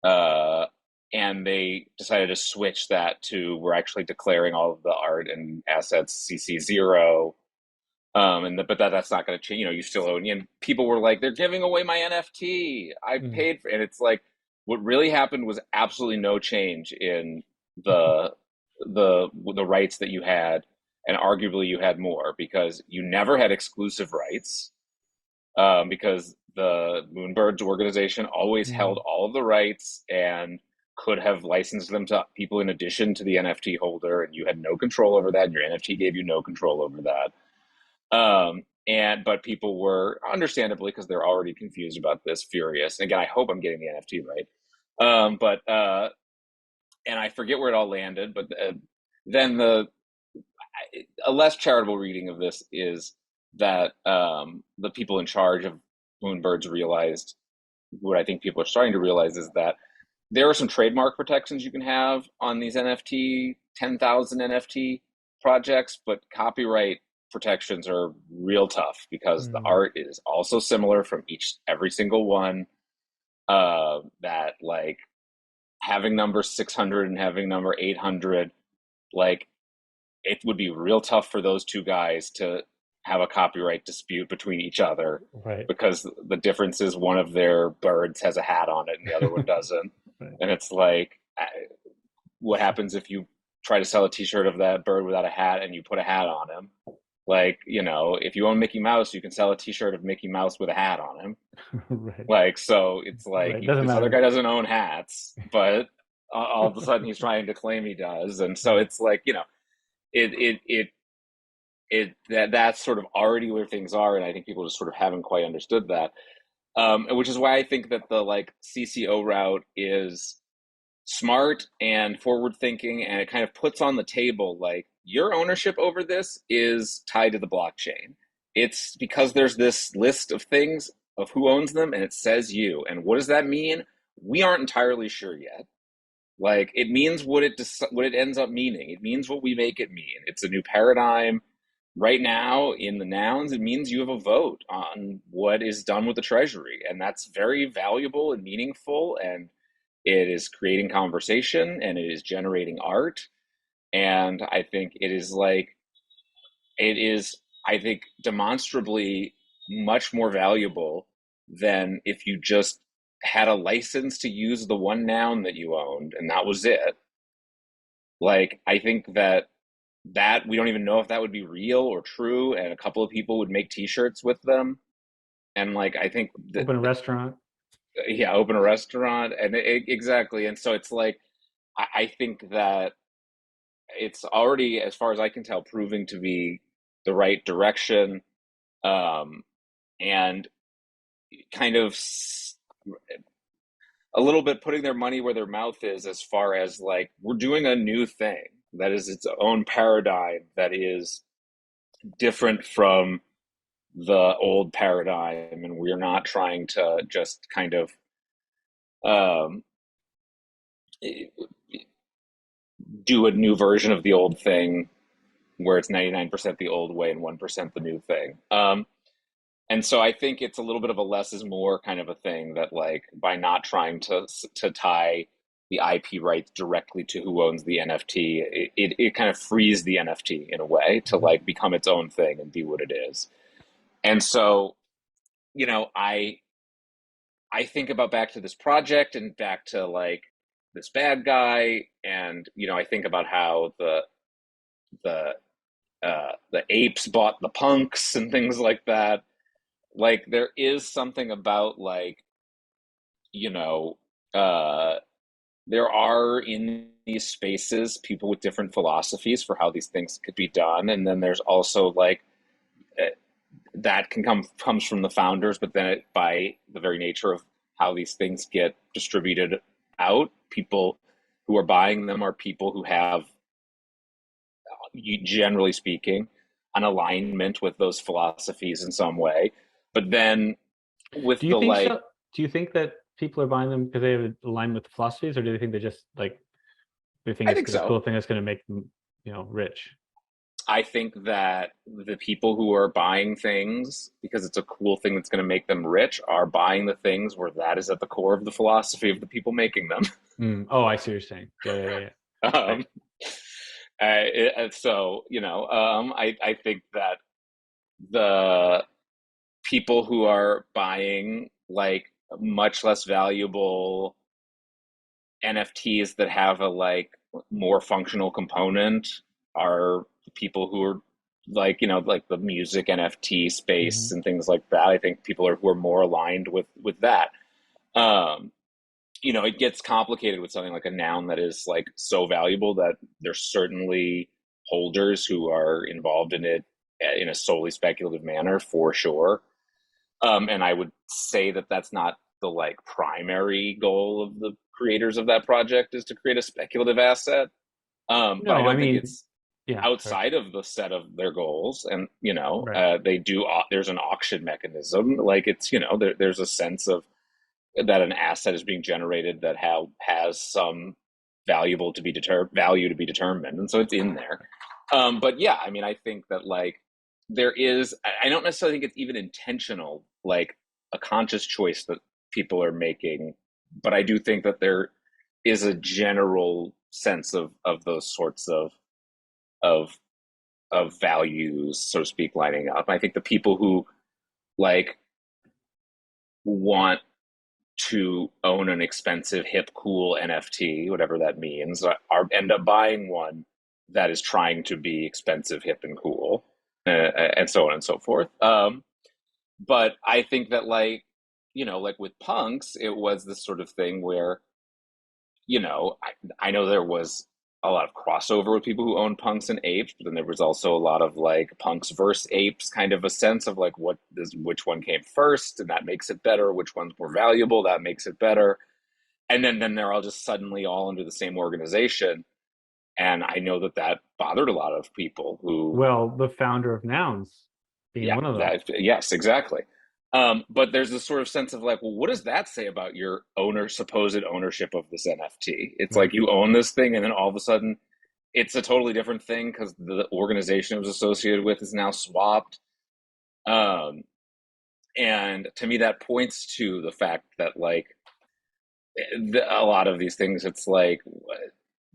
Uh, and they decided to switch that to we're actually declaring all of the art and assets CC0. But that's not going to change. You know, you still own. And people were like, "They're giving away my NFT. I Mm. paid for." And it's like, what really happened was absolutely no change in the the rights that you had, and arguably you had more because you never had exclusive rights. Because the Moonbirds organization always held Mm. all of the rights and could have licensed them to people in addition to the NFT holder, and you had no control over that. And your NFT gave you no control over that. And but people were understandably because they're already confused about this, furious. Again, I hope I'm getting the NFT right. But and I forget where it all landed. But then a less charitable reading of this is that the people in charge of Moonbirds realized what I think people are starting to realize is that there are some trademark protections you can have on these NFT 10,000 NFT projects, but copyright protections are real tough because the Mm. art is also similar from every single one. That like having number 600 and having number 800, like it would be real tough for those two guys to have a copyright dispute between each other Right. because the difference is one of their birds has a hat on it and the other one doesn't. Right. And it's like, what happens if you try to sell a T-shirt of that bird without a hat and you put a hat on him? Like, you know, if you own Mickey Mouse, you can sell a T-shirt of Mickey Mouse with a hat on him. Right. Like, so it's like Right. Doesn't this other matter. guy doesn't own hats, but all of a sudden he's trying to claim he does, and so Right. it's like, you know, that's sort of already where things are, and I think people just sort of haven't quite understood that, which is why I think that the like CCO route is smart and forward thinking, and it kind of puts on the table like your ownership over this is tied to the blockchain. It's because there's this list of things of who owns them, and it says you. And what does that mean? We aren't entirely sure yet. Like it means what it ends up meaning. It means what we make it mean. It's a new paradigm. Right now, in the nouns, it means you have a vote on what is done with the treasury, and that's very valuable and meaningful. And it is creating conversation and it is generating art. And I think it is like, it is, I think, demonstrably much more valuable than if you just had a license to use the one noun that you owned and that was it. Like, I think that we don't even know if that would be real or true. And a couple of people would make t shirts with them. And like, I think that, Open a restaurant. yeah, open a restaurant. And exactly. And so it's like, I think that it's already, as far as I can tell, proving to be the right direction, um, and kind of a little bit putting their money where their mouth is, as far as like we're doing a new thing that is its own paradigm that is different from the old paradigm, and we're not trying to just kind of um, do a new version of the old thing where it's 99% the old way and 1% the new thing. And so I think it's a little bit of a less is more kind of a thing that like by not trying to tie the IP rights directly to who owns the NFT, it kind of frees the NFT in a way to Mhm. like become its own thing and be what it is. And so, you know, I think about back to this project and back to like this bad guy, and you know, I think about how the the apes bought the punks and things like that. Like there is something about like, you know, uh there are in these spaces people with different philosophies for how these things could be done, and then there's also like that can comes from the founders, but then by the very nature of how these things get distributed out, people who are buying them are people who have, generally speaking, an alignment with those philosophies in some way. But then with Do you the think like, so? Do you think that people are buying them because they have aligned with the philosophies, or do they think they just like they think I it's think a so. cool thing that's going to make them, rich? I think that the people who are buying things because it's a cool thing that's going to make them rich are buying the things where that is at the core of the philosophy of the people making them. Mm. Oh, I see what you're saying. Yeah, yeah, yeah, yeah. Right. um, so I think that the people who are buying like much less valuable NFTs that have a like more functional component are the people who are like like the music NFT Hmm. space and things like that. I think people are who are more aligned with that. Um, it gets complicated with something like a noun that is like so valuable that there's certainly holders who are involved in it in a solely speculative manner for sure. And I would say that that's not the like primary goal of the creators of that project is to create a speculative asset. But I No, I don't think mean, it's yeah, sorry. outside of the set of their goals. And Right. they do. There's an auction mechanism. Like it's there's a sense of that an asset is being generated that has some value to be determined, and so it's in there. But yeah, I mean, I think that like there is. I don't necessarily think it's even intentional, like a conscious choice that people are making, but I do think that there is a general sense of those sorts of of values, so to speak, lining up. I think the people who like want to own an expensive, hip, cool NFT, whatever that means, end up buying one that is trying to be expensive, hip, and cool, and so on and so forth. But I think that like with punks, it was this sort of thing where I know there was a lot of crossover with people who own punks and apes, but then there was also a lot of like punks versus apes, kind of a sense of like which one came first, and that makes it better. Which one's more valuable, that makes it better. And then they're all just suddenly all under the same organization. And I know that that bothered a lot of people who, Well, the founder of Nouns being yeah, one of them. that yes, exactly. But there's this sort of sense of like, well, what does that say about your supposed ownership of this NFT? It's Right. like you own this thing, and then all of a sudden, it's a totally different thing because the organization it was associated with is now swapped. Um, and to me, that points to the fact that like a lot of these things, it's like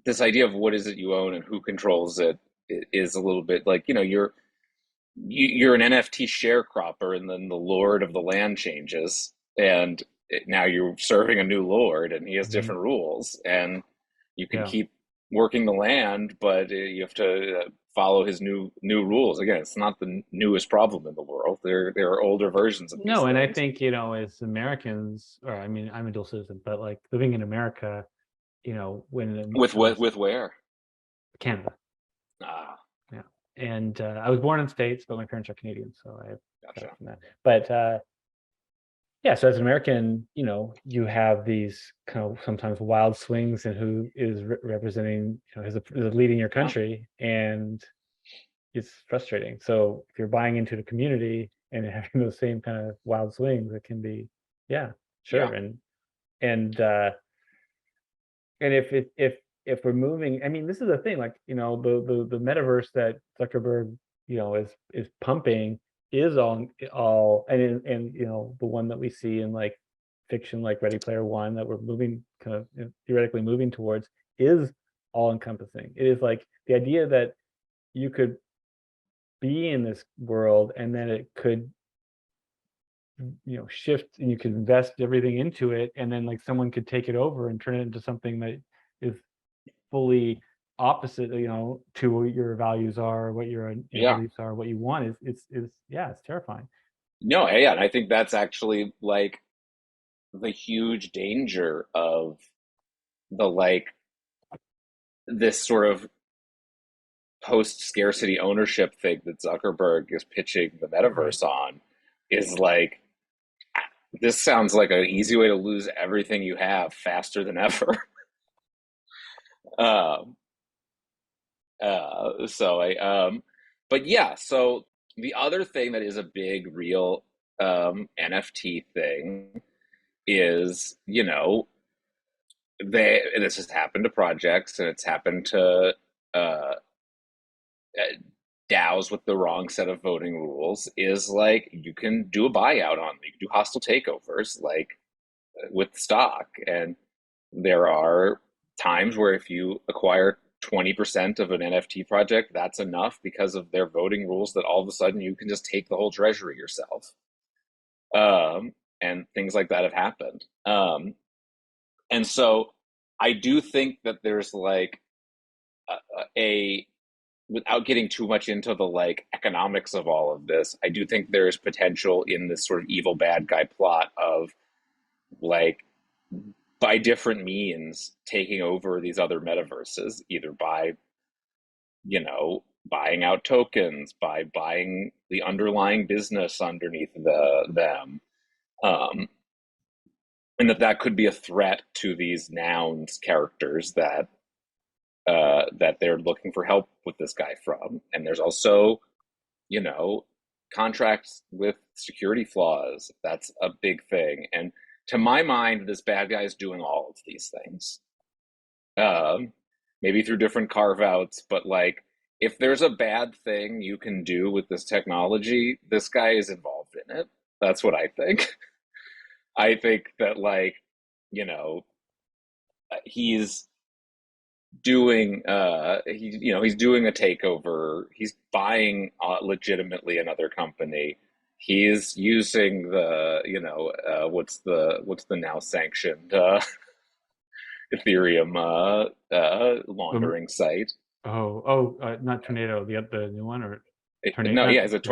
this idea of what is it you own and who controls it is a little bit like you're an NFT sharecropper, and then the lord of the land changes, and now you're serving a new lord, and he has Hmm. different rules, and you can Yeah. keep working the land, but you have to follow his new rules. Again, it's not the newest problem in the world. There are older versions of these No, and I things. think, as Americans, or I mean, I'm a dual citizen, but like living in America, when With I what? was With where? Canada, Ah, yeah, and I was born in the States, but my parents are Canadian, so I got it gotcha. from that. But yeah, so as an American, you have these kind of sometimes wild swings in who is representing, is leading your Yeah, country, and it's frustrating. So if you're buying into the community and having those same kind of wild swings, it can be, yeah, yeah, sure, and if we're moving, I mean, this is the thing, like, the metaverse that Zuckerberg, is pumping is all and the one that we see in like fiction, like Ready Player One, that we're moving kind of, theoretically moving towards, is all encompassing. It is like the idea that you could be in this world, and then it could, shift, and you could invest everything into it, and then like someone could take it over and turn it into something that is fully opposite, to what your values are, what your, yeah. beliefs are, what you want, is yeah, it's terrifying. No, yeah, and I think that's actually like the huge danger of the like this sort of post scarcity ownership thing that Zuckerberg is pitching the Right. metaverse on is like, this sounds like an easy way to lose everything you have faster than ever. um, so I but yeah, so the other thing that is a big real NFT thing is, this has happened to projects, and it's happened to uh DAOs with the wrong set of voting rules, is like you can do a buyout on, you can do hostile takeovers like with stock. And there are times where if you acquire 20% of an NFT project, that's enough because of their voting rules, that all of a sudden you can just take the whole treasury yourself. And things like that have happened. And so I do think that there's like a without getting too much into the like economics of all of this, I do think there is potential in this sort of evil bad guy plot of like, by different means, taking over these other metaverses, either by, buying out tokens, by buying the underlying business underneath them. Um, and that could be a threat to these nouns characters that they're looking for help with this guy from. And there's also, you know, contracts with security flaws. That's a big thing. And to my mind, this bad guy is doing all of these things. Um, Maybe through different carve outs, but like, if there's a bad thing you can do with this technology, this guy is involved in it. That's what I think. I think that, like, you know, he's he's doing a takeover. He's buying legitimately another company. He's using the, what's the now sanctioned Ethereum Um, laundering site. not Tornado, the new one, or No, Tornado. yeah, is it Yeah,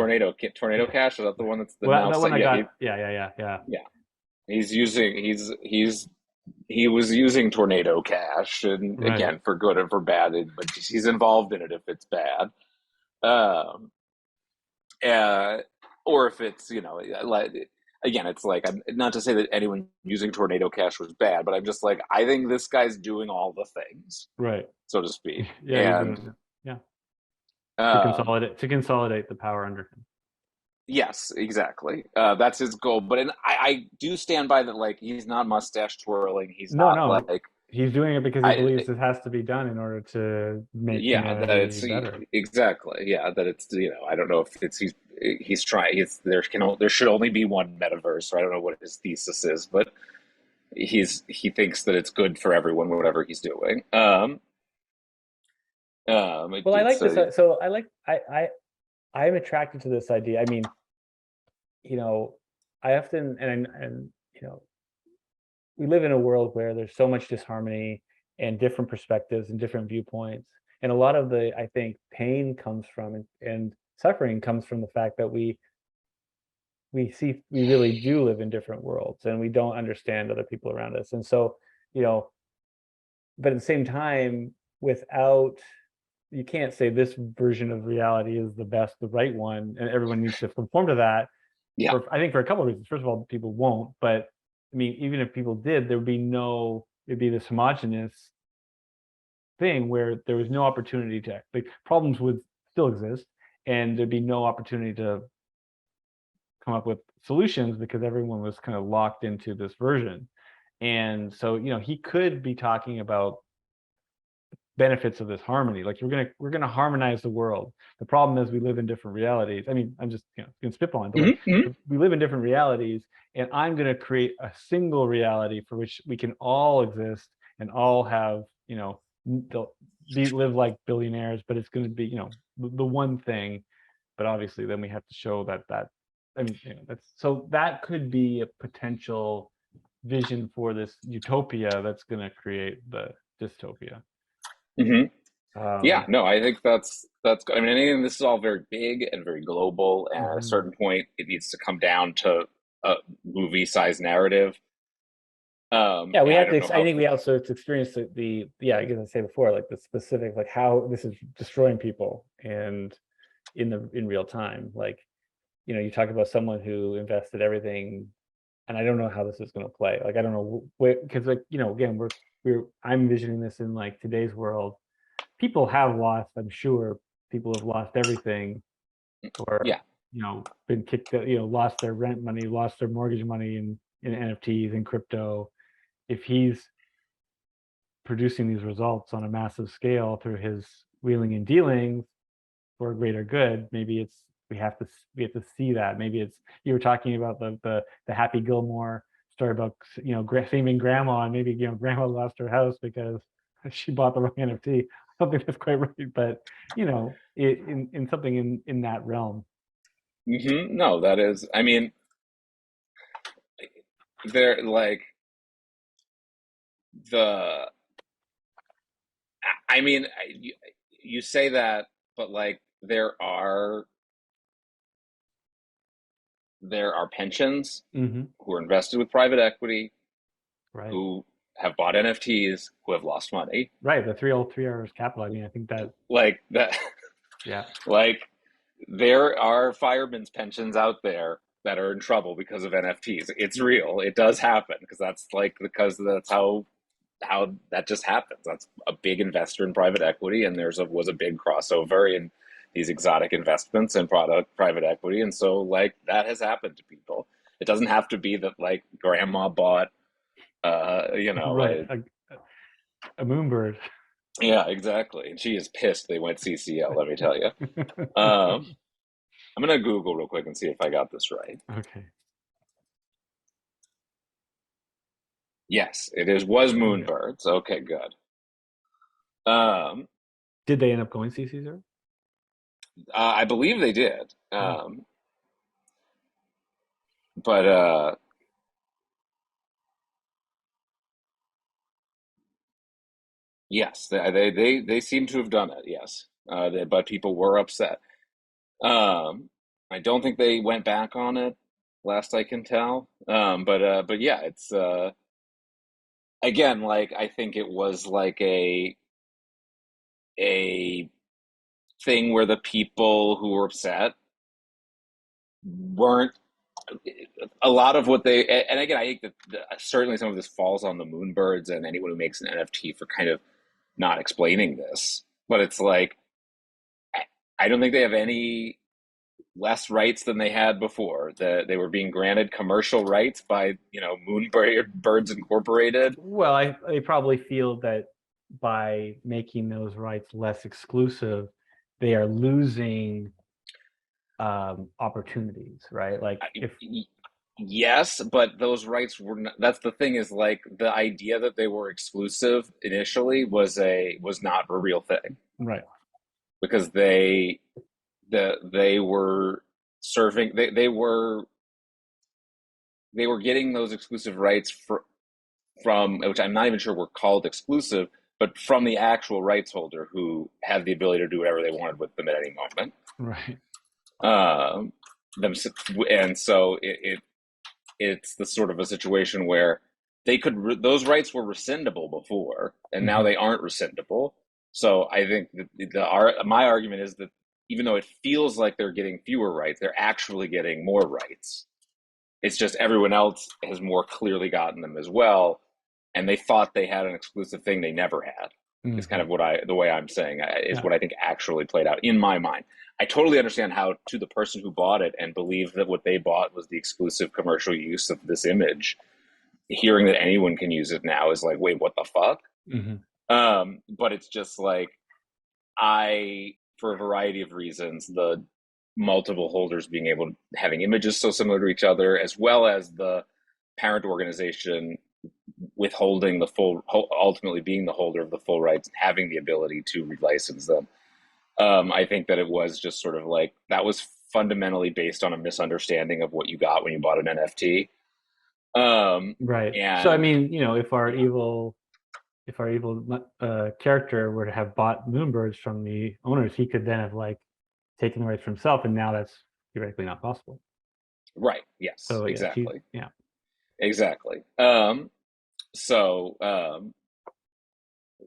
Tornado yeah. Cash? Is that the one that's the Well, now that one site? I Yeah, got. Yeah, yeah, yeah, yeah. yeah. He was using Tornado Cash, and Right, again, for good and for bad, but he's involved in it if it's bad. Um, uh, or if it's, like, again, it's like, I'm not to say that anyone using Tornado Cash was bad, but I'm just like, I think this guy's doing all the things, right. so to speak. Yeah, he's And doing. Yeah, um, to consolidate the power under him. yes, exactly. That's his goal. But I do stand by that. Like, he's not mustache twirling. He's No, not no, like, he's doing it because he I. believes it has to be done in order to make Yeah, that humanity it's better. exactly. Yeah, that it's, I don't know if it's he's trying. There should only be one metaverse. Or I don't know what his thesis is, but he thinks that it's good for everyone, whatever he's doing. Well, I like It's this. So I like I'm attracted to this idea. I mean, you know, I often and we live in a world where there's so much disharmony and different perspectives and different viewpoints, and a lot of the, I think, pain comes from, and suffering comes from the fact that we really do live in different worlds and we don't understand other people around us, and so you know but at the same time, without you can't say this version of reality is the best, the right one, and everyone needs to conform to that. yeah. For I think for a couple of reasons. First of all, people won't. But I mean, even if people did, there would be no. It'd be this homogenous thing where there was no opportunity to, like, problems would still exist, and there'd be no opportunity to come up with solutions because everyone was kind of locked into this version. And so, he could be talking about benefits of this harmony. Like, we're gonna harmonize the world. The problem is we live in different realities. I mean, I'm just spitballing, but like, Hmm. we live in different realities, and I'm gonna create a single reality for which we can all exist and all have, they'll live like billionaires, but it's gonna be, the one thing. But obviously then we have to show that I mean, that could be a potential vision for this utopia that's going to create the dystopia. Hmm. Yeah, Um, no, I think that's. I mean, again, this is all very big and very global, and at a mhm. certain point, it needs to come down to a movie-sized narrative. Yeah, we I have to. don't know I how. think we also experienced yeah, I guess I say before, like the specific, like how this is destroying people, and in real time. Like, you talk about someone who invested everything, and I don't know how this is going to play. Like, I don't know where, because like again, I'm envisioning this in like today's world. People have lost. I'm sure people have lost everything, or Yeah. been kicked out, lost their rent money, lost their mortgage money in NFTs and crypto. If he's producing these results on a massive scale through his wheeling and dealing for a greater good, maybe it's we have to see that. Maybe it's, you were talking about the Happy Gilmore story about saving grandma, and maybe grandma lost her house because she bought the wrong NFT. I don't think that's quite right, but in something in that realm. No, that is. I mean, they're like the. I mean, you say that, but like there are pensions Hmm. who are invested with private equity Right. who have bought NFTs who have lost money. Right. The three hours capital. I mean, I think that, Like that, yeah. like there are firemen's pensions out there that are in trouble because of NFTs. It's real. It does happen because that's how that just happens. That's a big investor in private equity, and was a big crossover in these exotic investments and product private equity, and so like that has happened to people. It doesn't have to be that like grandma bought, Right. A moonbird. yeah, exactly. And she is pissed they went CCL. Let me tell you. Um, I'm gonna Google real quick and see if I got this right. Okay. Yes, it was Okay. Moonbirds. Okay, good. Um, Did they end up going CC0? I believe they did. Oh. But yes, they seem to have done it. Yes, but people were upset. I don't think they went back on it, last I can tell. But yeah, it's again, like I think it was like a thing where the people who were upset weren't a lot of what they, and again, I think that certainly some of this falls on the Moonbirds and anyone who makes an NFT for kind of not explaining this. But it's like I don't think they have any less rights than they had before. They were being granted commercial rights by Moonbirds Incorporated. Well, I probably feel that by making those rights less exclusive, they are losing opportunities, right? Like if Yes, but those rights were not, that's the thing is like the idea that they were exclusive initially was not a real thing right. because they were serving they were getting those exclusive rights from which I'm not even sure were called exclusive, but from the actual rights holder who had the ability to do whatever they wanted with them at any moment. Right. Um, them and so it's the sort of a situation where those rights were rescindable before, and now Hmm. they aren't rescindable. So I think my argument is that even though it feels like they're getting fewer rights, they're actually getting more rights. It's just everyone else has more clearly gotten them as well, and they thought they had an exclusive thing they never had. Is kind Hmm. of the way I'm saying is Yeah. what I think actually played out in my mind. I totally understand how to the person who bought it and believed that what they bought was the exclusive commercial use of this image. Hearing that anyone can use it now is like, wait, what the fuck? Hmm. But it's just like for a variety of reasons, the multiple holders being able to having images so similar to each other, as well as the parent organization withholding ultimately being the holder of the full rights and having the ability to relicense them. I think that it was just sort of like that was fundamentally based on a misunderstanding of what you got when you bought an NFT. Right. So I And mean, if our yeah, evil character were to have bought Moonbirds from the owners, he could then have like taken the rights for himself, and now that's theoretically not possible. right. Yes, So yeah, exactly. yeah. Exactly. so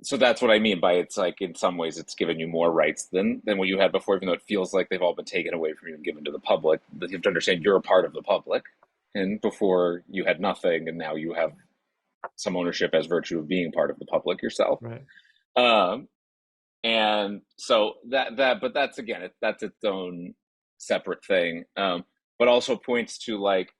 so that's what I mean by it's like in some ways it's given you more rights than what you had before, even though it feels like they've all been taken away from you and given to the public. You have to understand you're a part of the public, and before you had nothing, and now you have some ownership as virtue of being part of the public yourself. Right. Um, and so but that's again, that's its own separate thing. But also points to like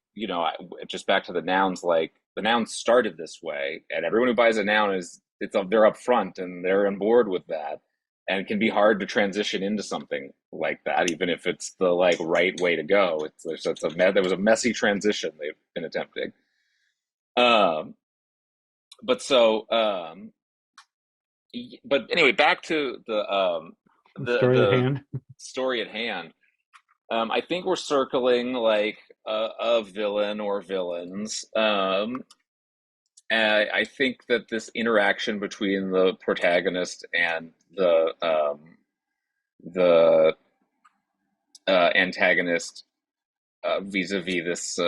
just back to the nouns, like the nouns started this way, and everyone who buys a noun is they're up front and they're on board with that, and it can be hard to transition into something like that, even if it's the like right way to go. There was a messy transition they've been attempting. Um, but so but anyway, back to The the story at the hand. story at hand. I think we're circling like a villain or villains. I think that this interaction between the protagonist and the antagonist vis-a-vis this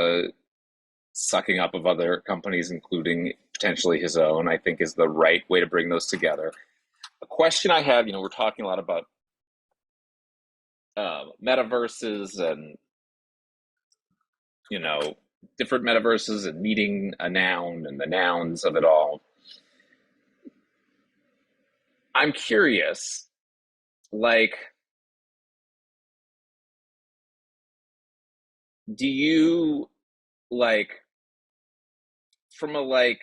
sucking up of other companies, including potentially his own, I think is the right way to bring those together. A question I have, we're talking a lot about metaverses and you know different metaverses and meeting a noun and the nouns of it all. I'm curious, like, do you like from a like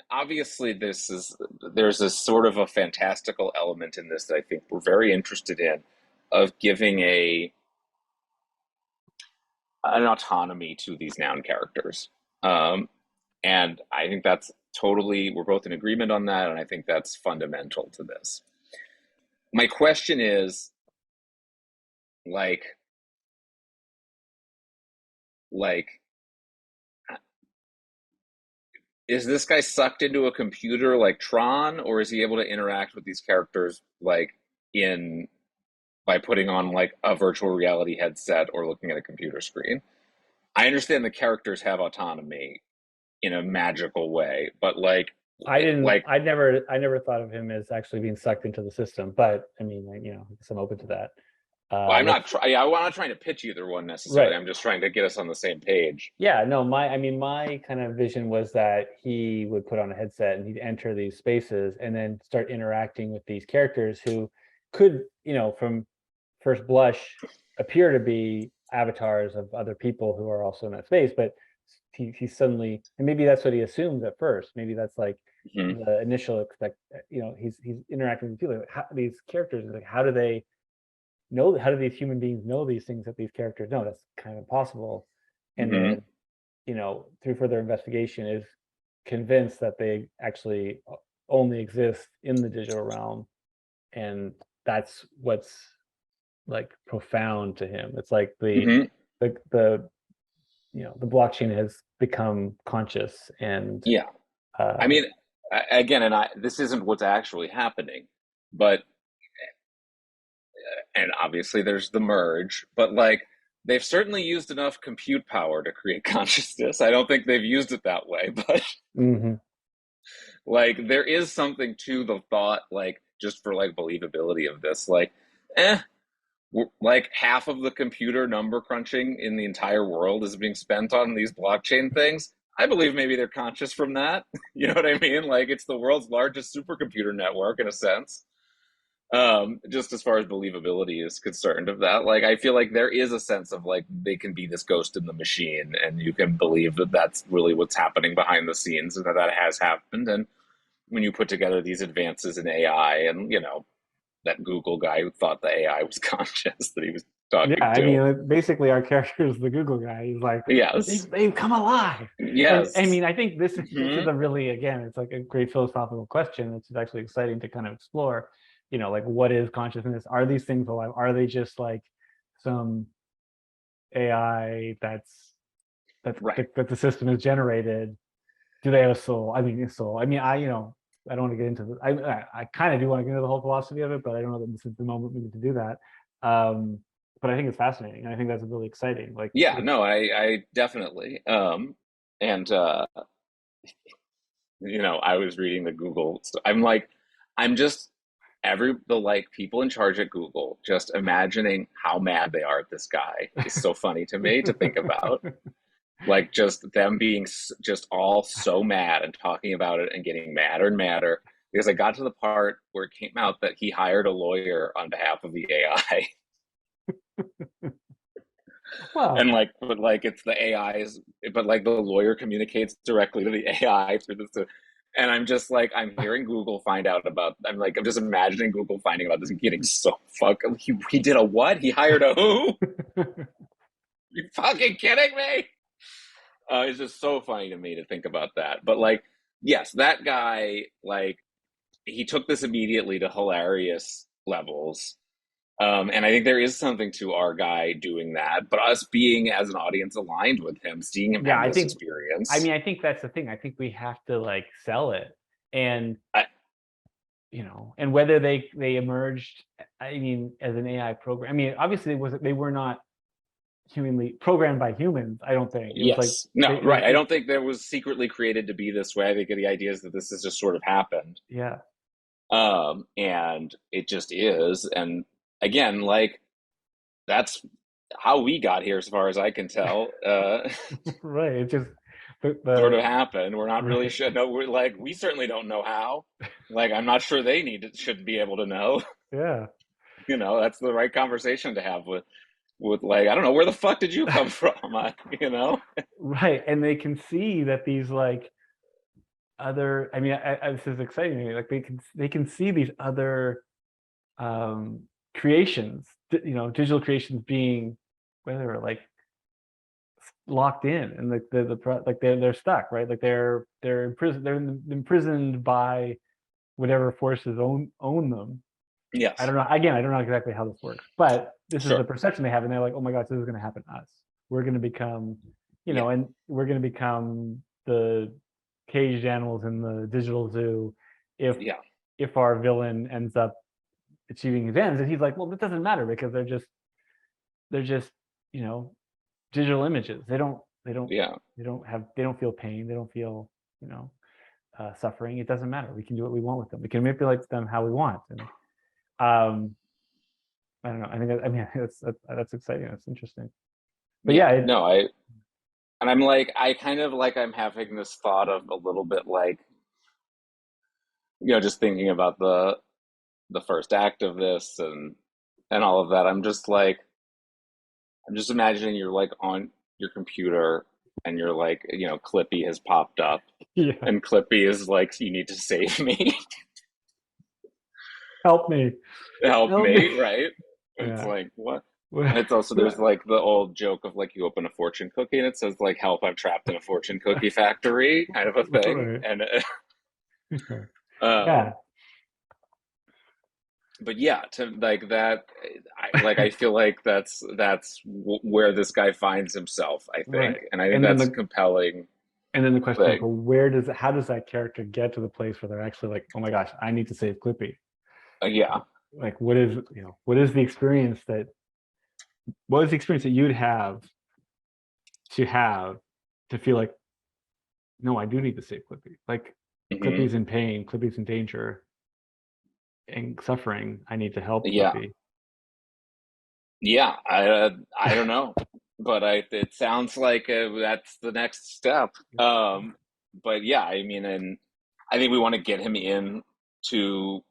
obviously there's this sort of a fantastical element in this that I think we're very interested in of giving a an autonomy to these noun characters. Um, and I think that's totally, we're both in agreement on that. And I think that's fundamental to this. My question is like, like, is this guy sucked into a computer like Tron, or is he able to interact with these characters like in by putting on like a virtual reality headset or looking at a computer screen? I understand the characters have autonomy in a magical way, but I didn't. like I never thought of him as actually being sucked into the system. But I mean, I guess I'm open to that. well, Let's I'm not trying to pitch either one necessarily. right. I'm just trying to get us on the same page. Yeah, no, my kind of vision was that he would put on a headset and he'd enter these spaces and then start interacting with these characters who could, from first blush, appear to be avatars of other people who are also in that space, but he suddenly, and maybe that's what he assumes at first. Maybe that's like Hmm. the initial expect. He's interacting with people. Like, these characters, like, how do they know? How do these human beings know these things that these characters know? That's kind of impossible. And Hmm. then through further investigation, is convinced that they actually only exist in the digital realm, and that's what's like profound to him. It's like Hmm. the the blockchain has become conscious, and Yeah. I uh, mean, again, this isn't what's actually happening, but and obviously there's the merge, but like they've certainly used enough compute power to create consciousness. I don't think they've used it that way, but mhm. like there is something to the thought, like just for like believability of this, like, eh, like half of the computer number crunching in the entire world is being spent on these blockchain things. I believe maybe they're conscious from that. You know what I mean? Like it's the world's largest supercomputer network in a sense. Just as far as believability is concerned of that, like I feel like there is a sense of like they can be this ghost in the machine, and you can believe that that's really what's happening behind the scenes, and that has happened. And when you put together these advances in AI, and that Google guy who thought the AI was conscious that he was Yeah, talking I to. mean, basically, our character is the Google guy. He's like, Yes. they've come alive, and I Yes. mean, I think this is Hmm. a really, again, it's like a great philosophical question. It's actually exciting to kind of explore. Like, what is consciousness? Are these things alive? Are they just like some AI Right. that the system has generated? Do they have a soul? I mean, a soul. I mean, I don't want to get into the. I kind of do want to get into the whole philosophy of it, but I don't know that this is the moment we need to do that. Um, but I think it's fascinating, and I think that's really exciting. Like, Yeah. it's No. I definitely. And I was reading the Google. I'm like, I'm just the like people in charge at Google just imagining how mad they are at this guy is so funny to me to think about. Like just them being just all so mad and talking about it and getting madder and madder because I got to the part where it came out that he hired a lawyer on behalf of the AI. And Well, like, but like it's the AI's, but like the lawyer communicates directly to the AI through this. And I'm just like, I'm hearing Google find out about. I'm like, I'm just imagining Google finding about this and getting so fuck. He did a what? He hired a who? You fucking kidding me? It's just so funny to me to think about that. But like, yes, that guy, like, he took this immediately to hilarious levels. And I think there is something to our guy doing that, but us being as an audience aligned with him, seeing him yeah, have I this think, I experience. mean, I think that's the thing. I think we have to like sell it. And, I, and whether they emerged, I mean, as an AI program, I mean, obviously they were not humanly programmed by humans. I don't think it was like yes, no, they right. I don't think that was secretly created to be this way. I think the idea is that this has just sort of happened. yeah. And it just is. And again, like, that's how we got here, as far as I can tell. Right. It's just Sort the of happened. We're not really right. sure. No, we're like, we certainly don't know how. Like, I'm not sure they should be able to know. Yeah. That's the right conversation to have with like, I don't know, where the fuck did you come from? You know? Right. And they can see that these like other, I mean, this is exciting to me. Like they can see these other um creations, digital creations being whether like locked in and like like they're stuck, right? Like they're imprisoned, imprisoned by whatever forces own them. I Yes, don't know. Again, I don't know exactly how this works, but this is the sure. perception they have, and they're like, "Oh my gosh, this is going to happen to us. We're going to become, Yeah, and we're going to become the caged animals in the digital zoo if yeah, our villain ends up achieving his ends." And he's like, "Well, that doesn't matter because they're just you know digital images. yeah, They don't feel pain. They don't feel you know suffering. It doesn't matter. We can do what we want with them. We can manipulate them how we want." And um, I don't know. I mean, that's exciting. That's interesting. But yeah, yeah. No, and I'm like, I kind of like, I'm having this thought of a little bit like, just thinking about the first act of this and all of that. I'm just imagining you're like on your computer and you're like, Clippy has popped up yeah. and Clippy is like, you need to save me, Help me, help help me. me, right? It's Yeah. like, what? Well, And it's also, there's like the old joke of like, you open a fortune cookie and it says like, help, I'm trapped in a fortune cookie factory kind of a thing. right. And, Yeah. um, but yeah, to like that, I feel like that's where this guy finds himself, I think. Right. And I think And then that's a the compelling question is, thing. well, how does that character get to the place where they're actually like, oh my gosh, I need to save Clippy? Yeah. Like what is the experience that you'd have to feel like, no, I do need to save Clippy. Like Hmm. Clippy's in pain, Clippy's in danger and suffering. I need to help Yeah. Clippy. Yeah, I don't know, but it sounds like that's the next step. But yeah, I mean, and I think we want to get him to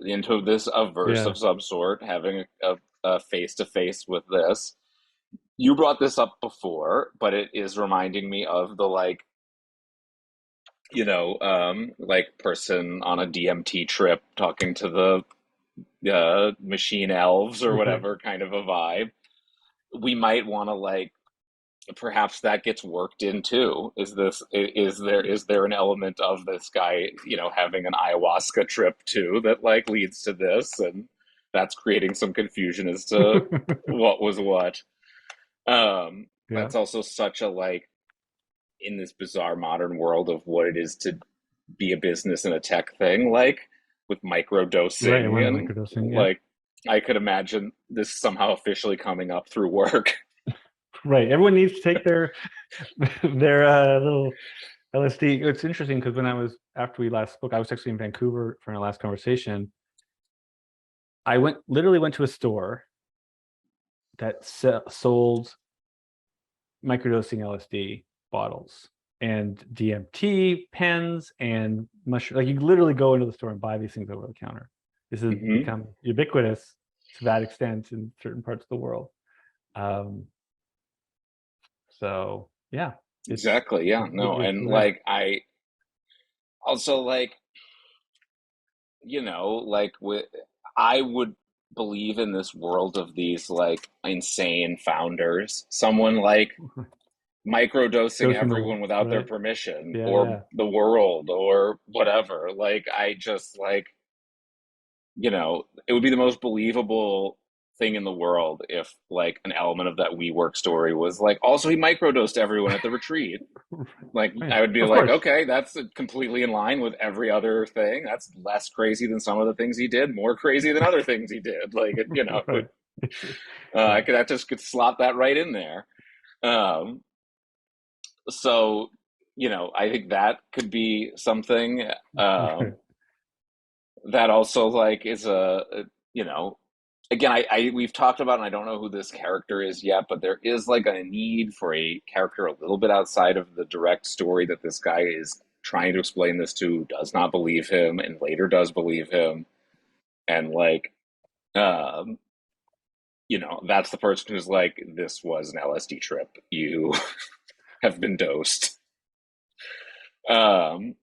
into this averse Yeah. of some sort, having a face to face with this. You brought this up before, but it is reminding me of the like, like person on a DMT trip talking to the machine elves or Okay. whatever kind of a vibe. We might want to like, perhaps that gets worked in too. Is there an element of this guy, having an ayahuasca trip too that like leads to this, and that's creating some confusion as to what was what. Yeah. That's also such a like, in this bizarre modern world of what it is to be a business and a tech thing, like with micro Right. dosing When and microdosing. Yeah. like, I could imagine this somehow officially coming up through work. Right. Everyone needs to take their little LSD. It's interesting because when I was after we last spoke, I was actually in Vancouver for our last conversation. I literally went to a store that sold microdosing LSD bottles and DMT pens and mushroom. Like you literally go into the store and buy these things over the counter. This has Hmm. become ubiquitous to that extent in certain parts of the world. Um, so yeah, Exactly. Yeah. No. it's And there. like I also like, like I would believe in this world of these like insane founders. Someone like microdosing Dosing the everyone without their right. permission Yeah, or yeah. the world or whatever. Like I just like, it would be the most believable thing in the world if like an element of that WeWork story was like also he microdosed everyone at the retreat. Like Right. I would be Of like, course. okay, that's completely in line with every other thing. That's less crazy than some of the things he did, more crazy than other things he did. Like it would, Right. Yeah. I just could slot that right in there. Um, so I think that could be something. Right. That also like is you know again, I we've talked about, and I don't know who this character is yet, but there is like a need for a character a little bit outside of the direct story that this guy is trying to explain this to, does not believe him, and later does believe him, and like um that's the person who's like, this was an LSD trip, you have been dosed. um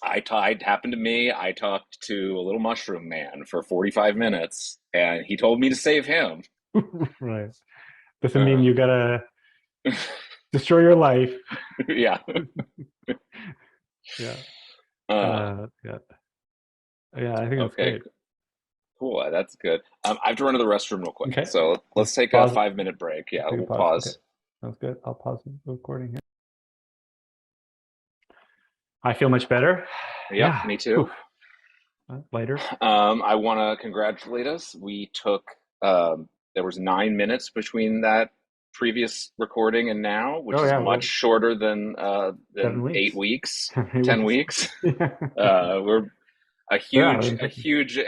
it happened to me. I talked to a little mushroom man for 45 minutes and he told me to save him. Right. Doesn't mean Uh, you gotta destroy your life. yeah. Yeah. Uh, Yeah. Yeah, I think that's okay, great. cool. That's good. I have to run to the restroom real quick. Okay. So let's Let's take a pause. 5 minute break. Yeah, Let's take a we'll pause. Okay. pause. Sounds good. I'll pause the recording here. I feel much better. Yep, Yeah. me Whew. too. Lighter. I want to congratulate us. There was 9 minutes between that previous recording and now, which Oh is yeah, much well, shorter than 8 7 weeks. weeks, 10 weeks. weeks. Yeah. We're Yeah, a huge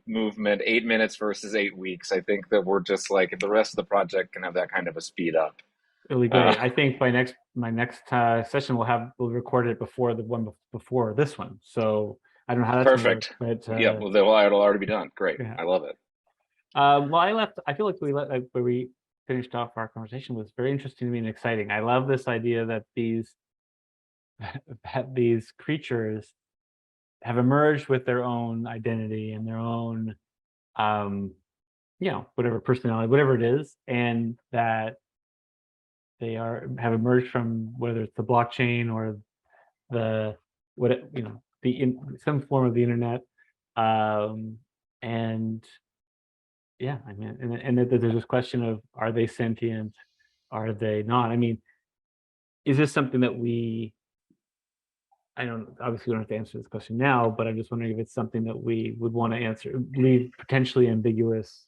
movement. 8 minutes versus 8 weeks. I think that we're just like, if the rest of the project can have that kind of a speed up. really Uh, great. I think my next session we'll record it before the one before this one. So I don't know how that's going to work, Perfect. but Yeah, well, it'll already be done. Great. yeah. I love it. Well, I feel like where we finished off our conversation was very interesting to me and exciting. I love this idea that these creatures have emerged with their own identity and their own um, whatever personality, whatever it is, and that they have emerged from whether it's the blockchain or the some form of the internet, um, and yeah, I mean, and that there's this question of, are they sentient, are they not? I mean, is this something that I don't, obviously we don't have to answer this question now, but I'm just wondering if it's something that we would want to answer, leave potentially ambiguous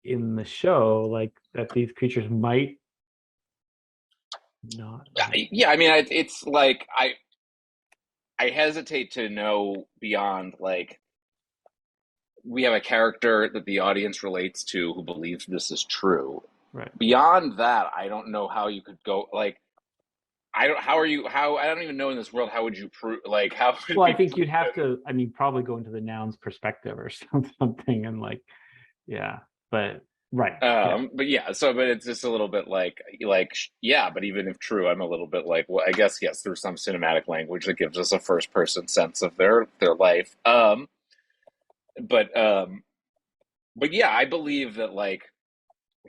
in the show, like that these creatures might not. Yeah, I mean, it's like I hesitate to know beyond like, we have a character that the audience relates to who believes this is true. Right. Beyond that, I don't know how you could go like, I don't how are you how I don't even know in this world, how would you prove, like, how would it Well, I be think you'd have proven? to, I mean, probably go into the nouns perspective or something and like, yeah, but right. Yeah. But yeah, but it's just a little bit like yeah, but even if true, I'm a little bit like, well, I guess yes, there's some cinematic language that gives us a first person sense of their life. But but yeah, I believe that like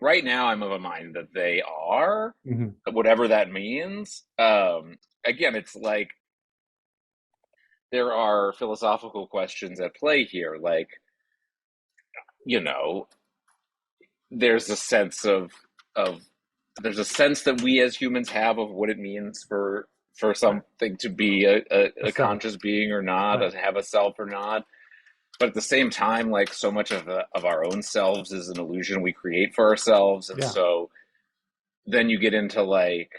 right now I'm of a mind that they are, Mhm. whatever that means. Again, it's like there are philosophical questions at play here, like, you know, there's a sense of there's a sense that we as humans have of what it means for Right. something to be A a self. conscious being or not, Right. to have a self or not. But at the same time, like, so much of our own selves is an illusion we create for ourselves, and Yeah. so then you get into like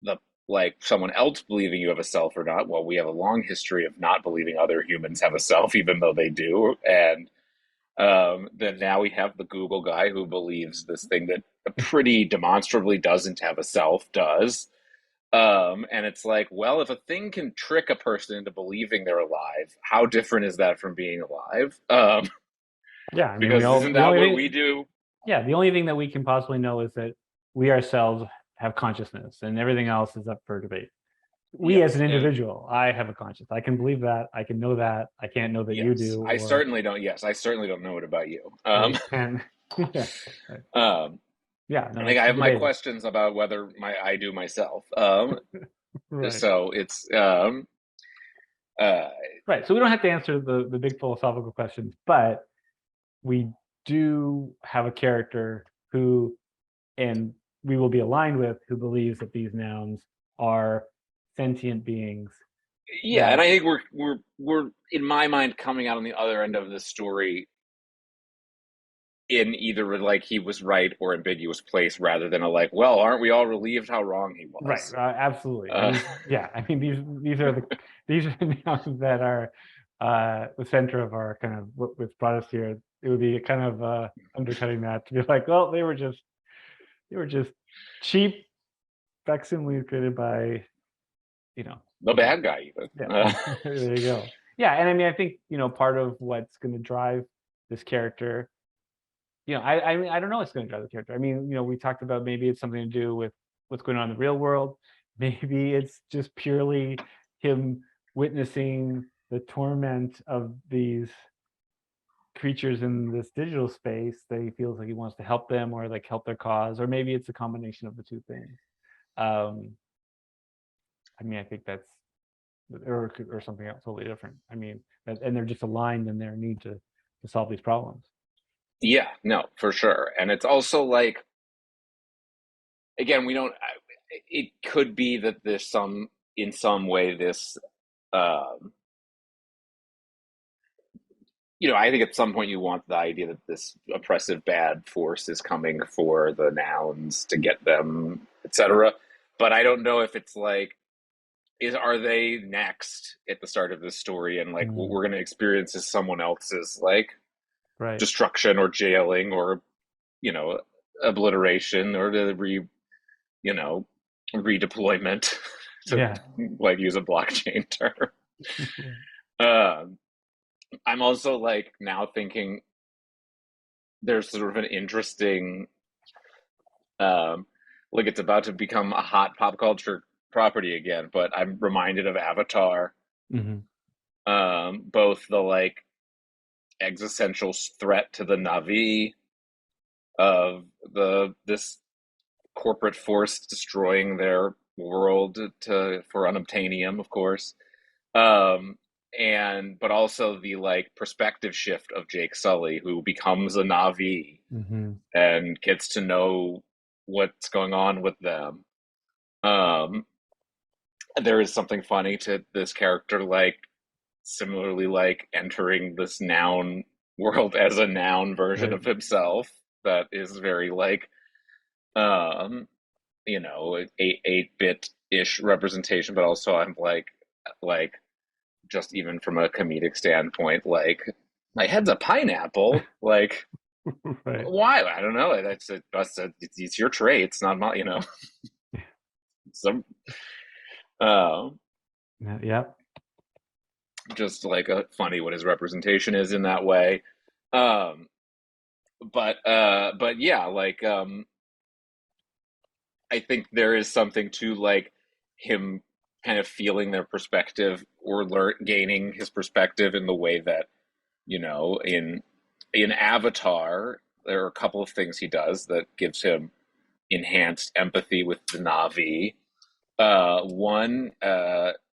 the like someone else believing you have a self or not. Well, we have a long history of not believing other humans have a self, even though they do. And then now we have the Google guy who believes this thing that pretty demonstrably doesn't have a self does. And it's like, well, if a thing can trick a person into believing they're alive, how different is that from being alive? Yeah, I mean, Because isn't the that only what thing, we do? yeah, the only thing that we can possibly know is that we ourselves have consciousness, and everything else is up for debate. We as Yes, an and individual, I have a conscience. I can believe that. I can know that. I can't know that you yes, do, I or certainly don't. Yes, I certainly don't know it about you. right? And yeah, right. Um, Yeah, I no, think it's I have my debated. questions about whether my I do myself. Right. So it's uh, Right. So we don't have to answer the big philosophical questions, but we do have a character who, and we will be aligned with, who believes that these nouns are sentient beings yeah, and that I think we're in my mind coming out on the other end of this story in either like he was right or ambiguous place rather than a like, well, aren't we all relieved how wrong he right, was? absolutely. I Uh, mean, yeah, I mean these are the nouns that are the center of our kind of what's brought us here. It would be kind of undercutting that to be like, well, they were just cheap facsimiles created by, you know, the okay, bad guy even. yeah, there you go. Yeah, and I mean, I think part of what's going to drive this character, I mean, I don't know what's going to drive the character. I mean, we talked about maybe it's something to do with what's going on in the real world. Maybe it's just purely him witnessing the torment of these creatures in this digital space that he feels like he wants to help them or like help their cause, or maybe it's a combination of the two things. Um, I mean, I think that's or something else totally different. I mean, and they're just aligned in their need to solve these problems. Yeah, no, for sure. And it's also like, again, we don't. It could be that there's some in some way this. Um, I think at some point you want the idea that this oppressive bad force is coming for the nouns to get them, etc. But I don't know if it's like, are they next at the start of this story, and like what Mm, we're going to experience is someone else's like right. destruction or jailing or you know obliteration or the you know redeployment to Yeah. like use a blockchain term. Um, I'm also like now thinking there's sort of an interesting um, like it's about to become a hot pop culture property again, but I'm reminded of Avatar. Hmm. Both the like existential threat to the Navi of the this corporate force destroying their world to for unobtainium, of course. Um, and but also the like perspective shift of Jake Sully, who becomes a Navi Hmm. and gets to know what's going on with them. Um, there is something funny to this character, like similarly, like entering this noun world as a noun version Right. of himself that is very like um eight bit ish representation, but also I'm like just even from a comedic standpoint, like my head's a pineapple. Like Right. why? I don't know. It's your trait. It's not my some uh, Yeah. Yeah. just like a funny what his representation is in that way. Um, but yeah, like I think there is something to like him kind of feeling their perspective or gaining his perspective in the way that in Avatar there are a couple of things he does that gives him enhanced empathy with the Navi. One,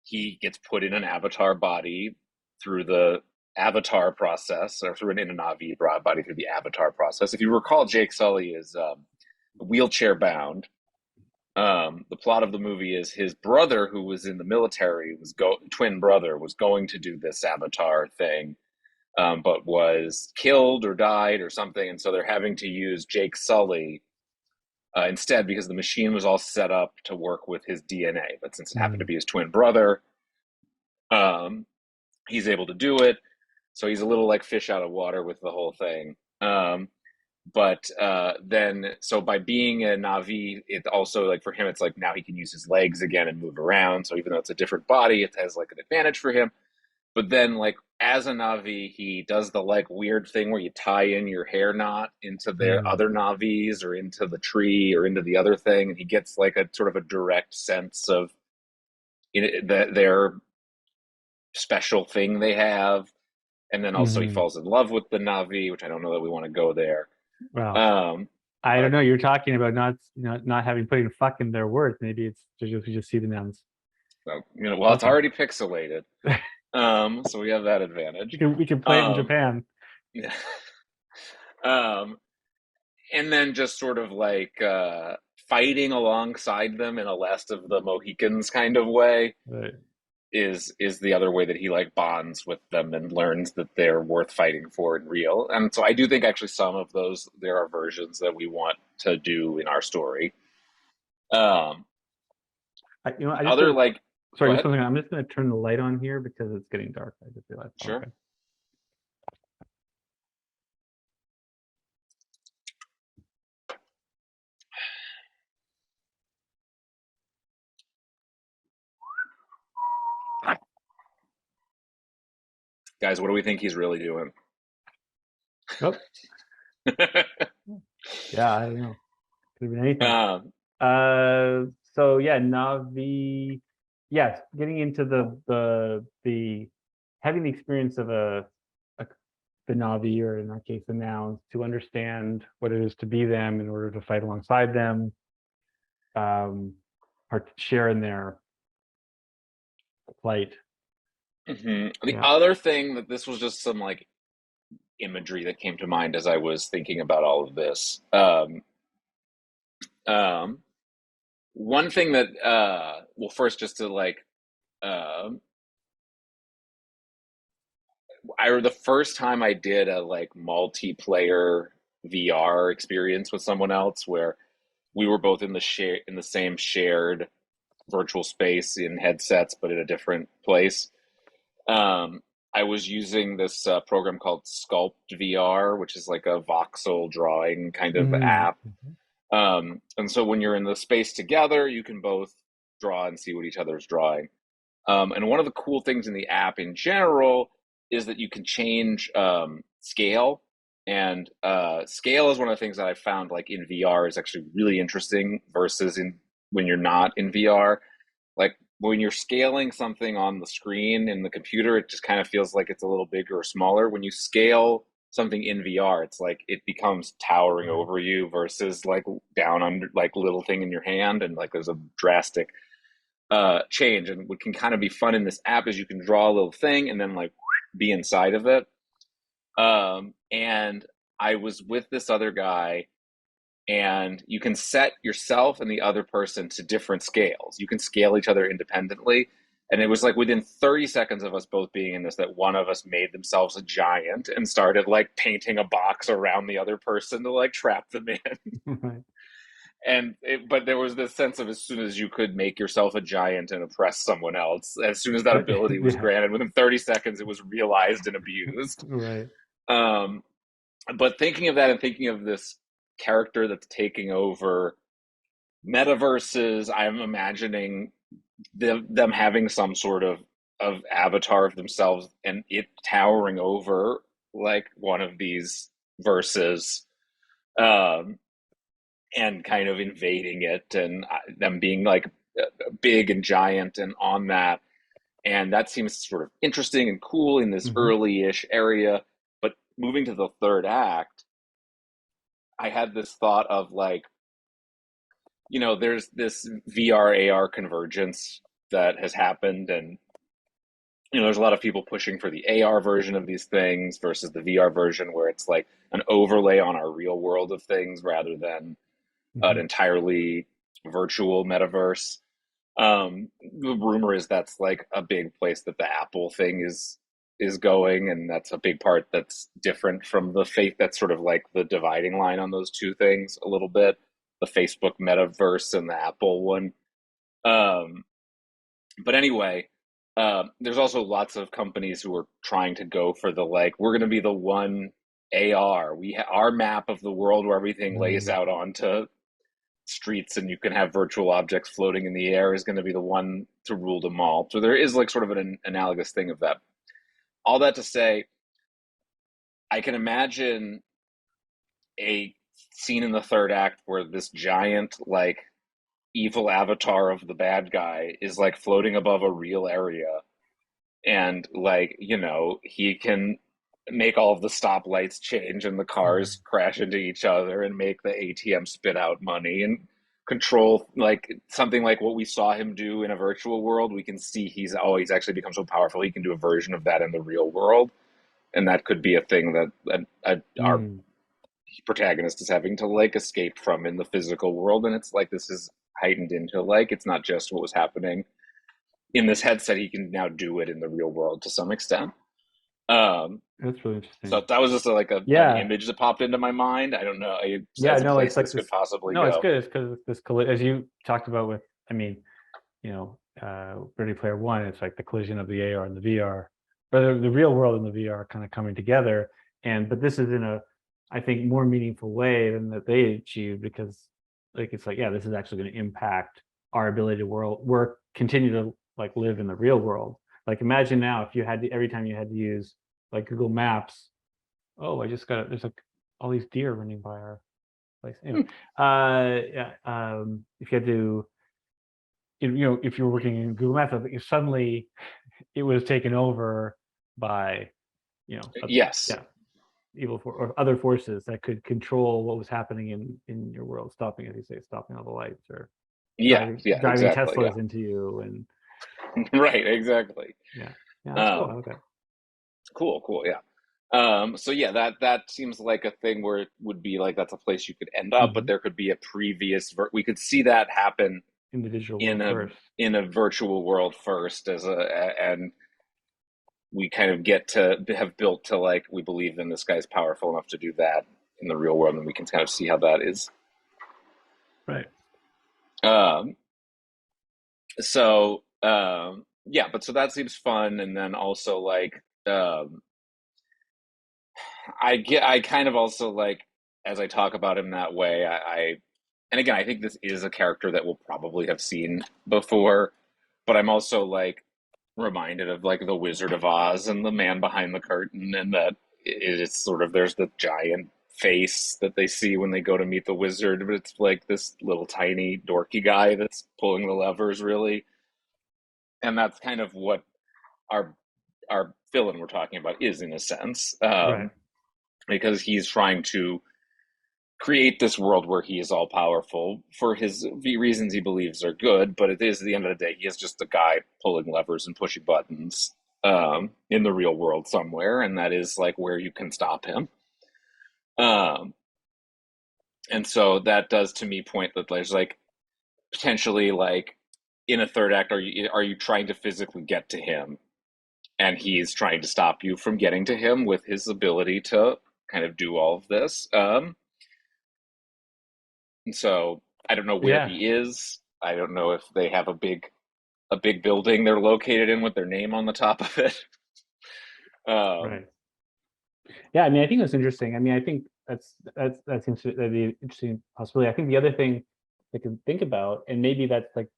he gets put in an Avatar body through the Avatar process, or through an in a Navi body through the Avatar process. If you recall, Jake Sully is wheelchair bound. The plot of the movie is his brother, who was in the military, twin brother, was going to do this Avatar thing, but was killed or died or something, and so they're having to use Jake Sully instead, because the machine was all set up to work with his DNA. But since it happened to Mm. be his twin brother, um, he's able to do it. So he's a little like fish out of water with the whole thing. But then, so by being a Navi, it also like for him, it's like now he can use his legs again and move around. So even though it's a different body, it has like an advantage for him. But then, like as a Navi, he does the like weird thing where you tie in your hair knot into their Mm. other Navis or into the tree or into the other thing, and he gets like a sort of a direct sense of their special thing they have. And then also he Mm. falls in love with the Navi, which I don't know that we want to go there. Well, Um, I don't but know. You're talking about not having putting fuck in their words. Maybe it's just we just see the nouns. well, it's Okay, already pixelated, so we have that advantage. we can play it in Um, Japan. yeah. um, and then just sort of like fighting alongside them in a Last of the Mohicans kind of way Right. is the other way that he like bonds with them and learns that they're worth fighting for and real. And so I do think actually some of those there are versions that we want to do in our story. Um, I just other realized. like Go Sorry, just ahead. one second. I'm just going to turn the light on here because it's getting dark. I just realized. Sure. Okay. Guys, what do we think he's really doing? Oh, yeah. I don't know. Could have been anything. um, So yeah, Navi. Yes, getting into the having the experience of a the Navi, or in that case, the nouns, to understand what it is to be them in order to fight alongside them, um, share in their plight. the Yeah. other thing that this was just some like imagery that came to mind as I was thinking about all of this. Um, one thing that, well, first, just to like, um, the first time I did a like multiplayer VR experience with someone else where we were both in the same shared virtual space in headsets, but in a different place. Um, I was using this program called Sculpt VR, which is like a voxel drawing kind of Mm. app. And so when you're in the space together, you can both draw and see what each other's drawing. And one of the cool things in the app in general is that you can change scale. And scale is one of the things that I found like in VR is actually really interesting versus in when you're not in VR. Like when you're scaling something on the screen in the computer, it just kind of feels like it's a little bigger or smaller. When you scale something in VR, it's like it becomes towering Right. over you versus like down under like little thing in your hand, and like there's a drastic change. And what can kind of be fun in this app is you can draw a little thing and then like be inside of it. And I was with this other guy, and you can set yourself and the other person to different scales. You can scale each other independently. And it was like within 30 seconds of us both being in this that one of us made themselves a giant and started like painting a box around the other person to like trap them in. Right. But there was this sense of as soon as you could make yourself a giant and oppress someone else, as soon as that ability was Yeah. granted, within 30 seconds, it was realized and abused. Right. Um, but thinking of that and thinking of this character that's taking over metaverses, I'm imagining them having some sort of avatar of themselves and it towering over like one of these verses, um, and kind of invading it, and them being like big and giant and on that. And that seems sort of interesting and cool in this Hmm. early-ish area. But moving to the third act, I had this thought of like, there's this VR AR convergence that has happened, and there's a lot of people pushing for the AR version of these things versus the VR version where it's like an overlay on our real world of things rather than an Hmm. entirely virtual metaverse. The rumor is that's like a big place that the Apple thing is going, and that's a big part that's different from the faith. That's sort of like the dividing line on those two things a little bit. the Facebook metaverse and the Apple one. Um, but anyway, there's also lots of companies who are trying to go for the like we're going to be the one AR. Our map of the world where everything lays Mm. out onto streets and you can have virtual objects floating in the air is going to be the one to rule them all. So there is like sort of an analogous thing of that. All that to say, I can imagine a scene in the third act where this giant like evil avatar of the bad guy is like floating above a real area and like he can make all of the stoplights change and the Mm. cars crash into each other and make the ATM spit out money and control like something like what we saw him do in a virtual world. We can see he's actually become so powerful he can do a version of that in the real world, and that could be a thing that our Mm. protagonist is having to like escape from in the physical world. And it's like this is heightened into like it's not just what was happening in this headset, he can now do it in the real world to some extent. um That's really so interesting. that was just like an Yeah, image that popped into my mind. I don't know, yeah, as a no, it's place like this could this. possibly No, it's go. good. It's because this as you talked about with, I mean, Ready Player One. It's like the collision of the AR and the VR, or the real world and the VR kind of coming together. And but this is in a, I think, more meaningful way than that they achieved, because like it's like, yeah, this is actually going to impact our ability to continue to like live in the real world. Like imagine now if you had to, every time you had to use like Google Maps. Oh, I just got there's like all these deer running by our place. Anyway, yeah, if you had to, if you were working in Google Maps, if suddenly it was taken over by, Yes. yeah, or other forces that could control what was happening in your world, stopping, as you say, stopping all the lights, or Yeah, driving yeah, driving exactly, yeah. Teslas into you, and Right, exactly. yeah, yeah, that's cool. um Okay. cool, yeah. So yeah, that seems like a thing where it would be like that's a place you could end up, but Hmm. there could be a we could see that happen In the digital in world a first. virtual world first and we kind of get to have built to like we believe in this guy's powerful enough to do that in the real world, and we can kind of see how that is. Right. um yeah, but so that seems fun. And then also like I kind of also like as I talk about him that way, and again I think this is a character that we'll probably have seen before, but I'm also like reminded of like the Wizard of Oz and the man behind the curtain, and that it's sort of there's the giant face that they see when they go to meet the wizard, but it's like this little tiny dorky guy that's pulling the levers really, and that's kind of what our villain we're talking about is in a sense, Right. because he's trying to create this world where he is all powerful for his reasons he believes are good, but it is at the end of the day he is just a guy pulling levers and pushing buttons in the real world somewhere, and that is like where you can stop him. Um, and so that does to me point that there's like potentially like in a third act, are you trying to physically get to him, and he's trying to stop you from getting to him with his ability to kind of do all of this. And so I don't know where Yeah. he is. I don't know if they have a big building they're located in with their name on the top of it. Um, Right. Yeah, I mean, I think that's interesting. I mean, I think that seems to be an interesting possibility. I think the other thing they can think about, and maybe that's like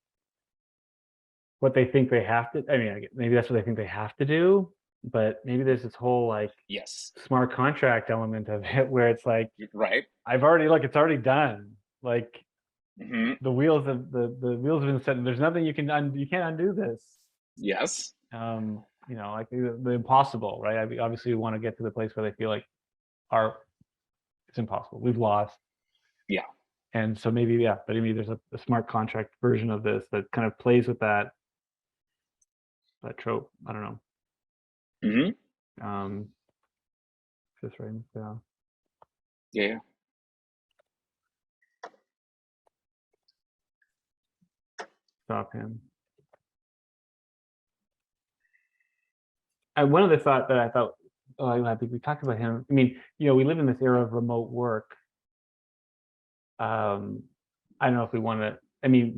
what they think they have to. I mean, maybe that's what they think they have to do. But maybe there's this whole like yes, smart contract element of it, where it's like, right. I've already, like, it's already done. Like Hmm. the wheels have been set. And there's nothing you can't undo this. Yes. Like the impossible, right? I mean, obviously, we want to get to the place where they feel like our it's impossible. We've lost. Yeah. And so maybe, yeah, but maybe there's a smart contract version of this that kind of plays with that trope. I don't know. Hmm. Um, just writing this down. Yeah. Yeah. Stop him. And one other thought that I thought, oh, I think we talked about him. I mean, we live in this era of remote work. Um, I don't know if we want to. I mean,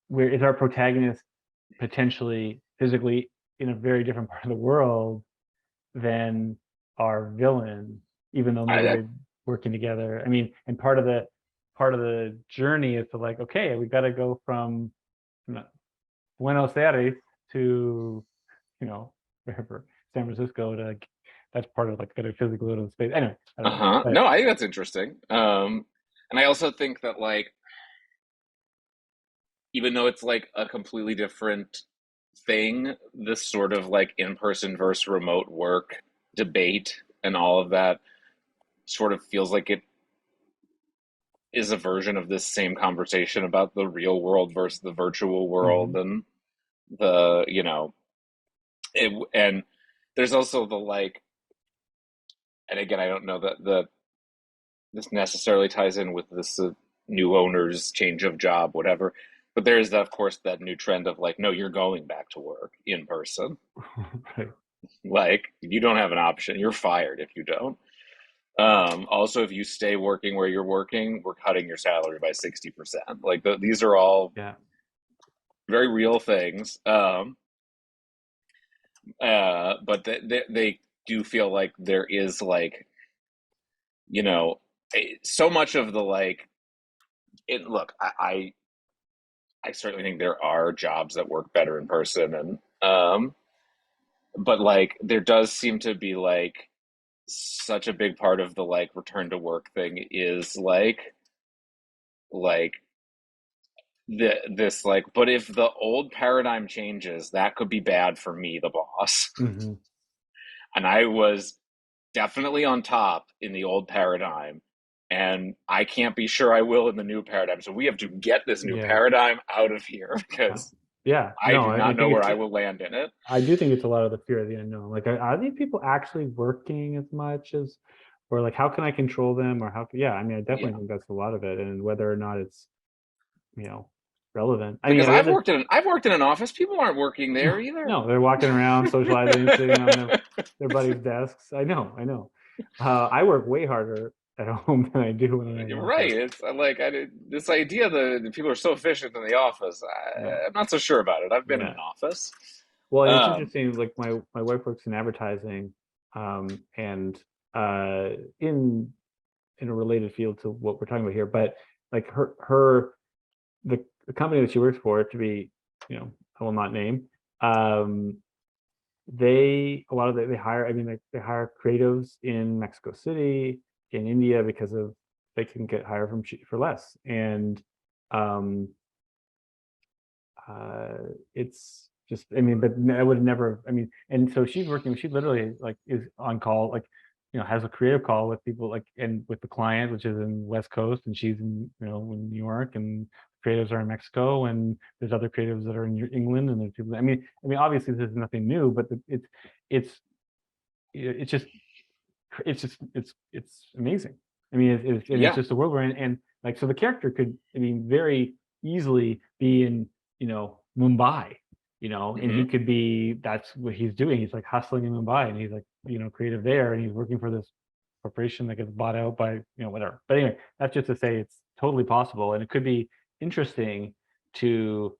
where is our protagonist potentially physically in a very different part of the world than our villain, even though maybe I they're working together. I mean, and part of the journey is to like, okay, we got to go from Buenos Aires to wherever, San Francisco to like, that's part of like got to physically go to the space. Anyway, I don't know, uh-huh. but No, I think that's interesting. And I also think that like even though it's like a completely different thing, this sort of like in-person versus remote work debate and all of that sort of feels like it is a version of this same conversation about the real world versus the virtual world mhm, and the, and there's also the like, and again, I don't know that this necessarily ties in with this new owner's change of job, whatever. But there is, of course, that new trend of like, no, you're going back to work in person. right, Like, you don't have an option. You're fired if you don't. Also, if you stay working where you're working, we're cutting your salary by 60%. Like, these are all yeah, very real things. But they do feel like there is like, you know, so much of the like, look, I certainly think there are jobs that work better in person, and but like there does seem to be like such a big part of the like return to work thing is like this like, but if the old paradigm changes, that could be bad for me, the boss. hmm, And I was definitely on top in the old paradigm, and I can't be sure I will in the new paradigm. So we have to get this new yeah, paradigm out of here uh, because yeah. I No, do I not know think where it's I will land in it. I do think it's a lot of the fear of the unknown. Like, are these people actually working as much as, or like, how can I control them? Or yeah, I mean, I definitely Yeah, think that's a lot of it, and whether or not it's, you know, relevant. I mean, because on the other, I've worked in an office. People aren't working there no, either. no, they're walking around, socializing, sitting on their buddies' desks. I know. I work way harder at home than I do when I'm in an You're right. office. It's like this idea that people are so efficient in the office. Yeah, I'm not so sure about it. I've been in yeah. an office. Well, and it's Um, interesting. Like my wife works in advertising, and uh, in in a related field to what we're talking about here, but like the company that she works for, to be, I will not name, um, they a lot of they hire. I mean, they hire creatives in Mexico City, in India, because of they can get hired for less, and um, uh, it's just, I mean, but I would never, I mean, and so she's working, she literally like is on call, like, has a creative call with people, like, and with the client, which is in West Coast, and she's in, in New York, and creatives are in Mexico, and there's other creatives that are in England, and there's people, I mean, obviously this is nothing new, but it's, it's just, it's amazing. I mean, and it's yeah. just a world we're in, and like, so the character could, I mean, very easily be in, Mumbai, and he Hmm. could be, that's what he's doing. He's like hustling in Mumbai, and he's like, creative there, and he's working for this corporation that gets bought out by, whatever. But anyway, that's just to say it's totally possible, and it could be interesting to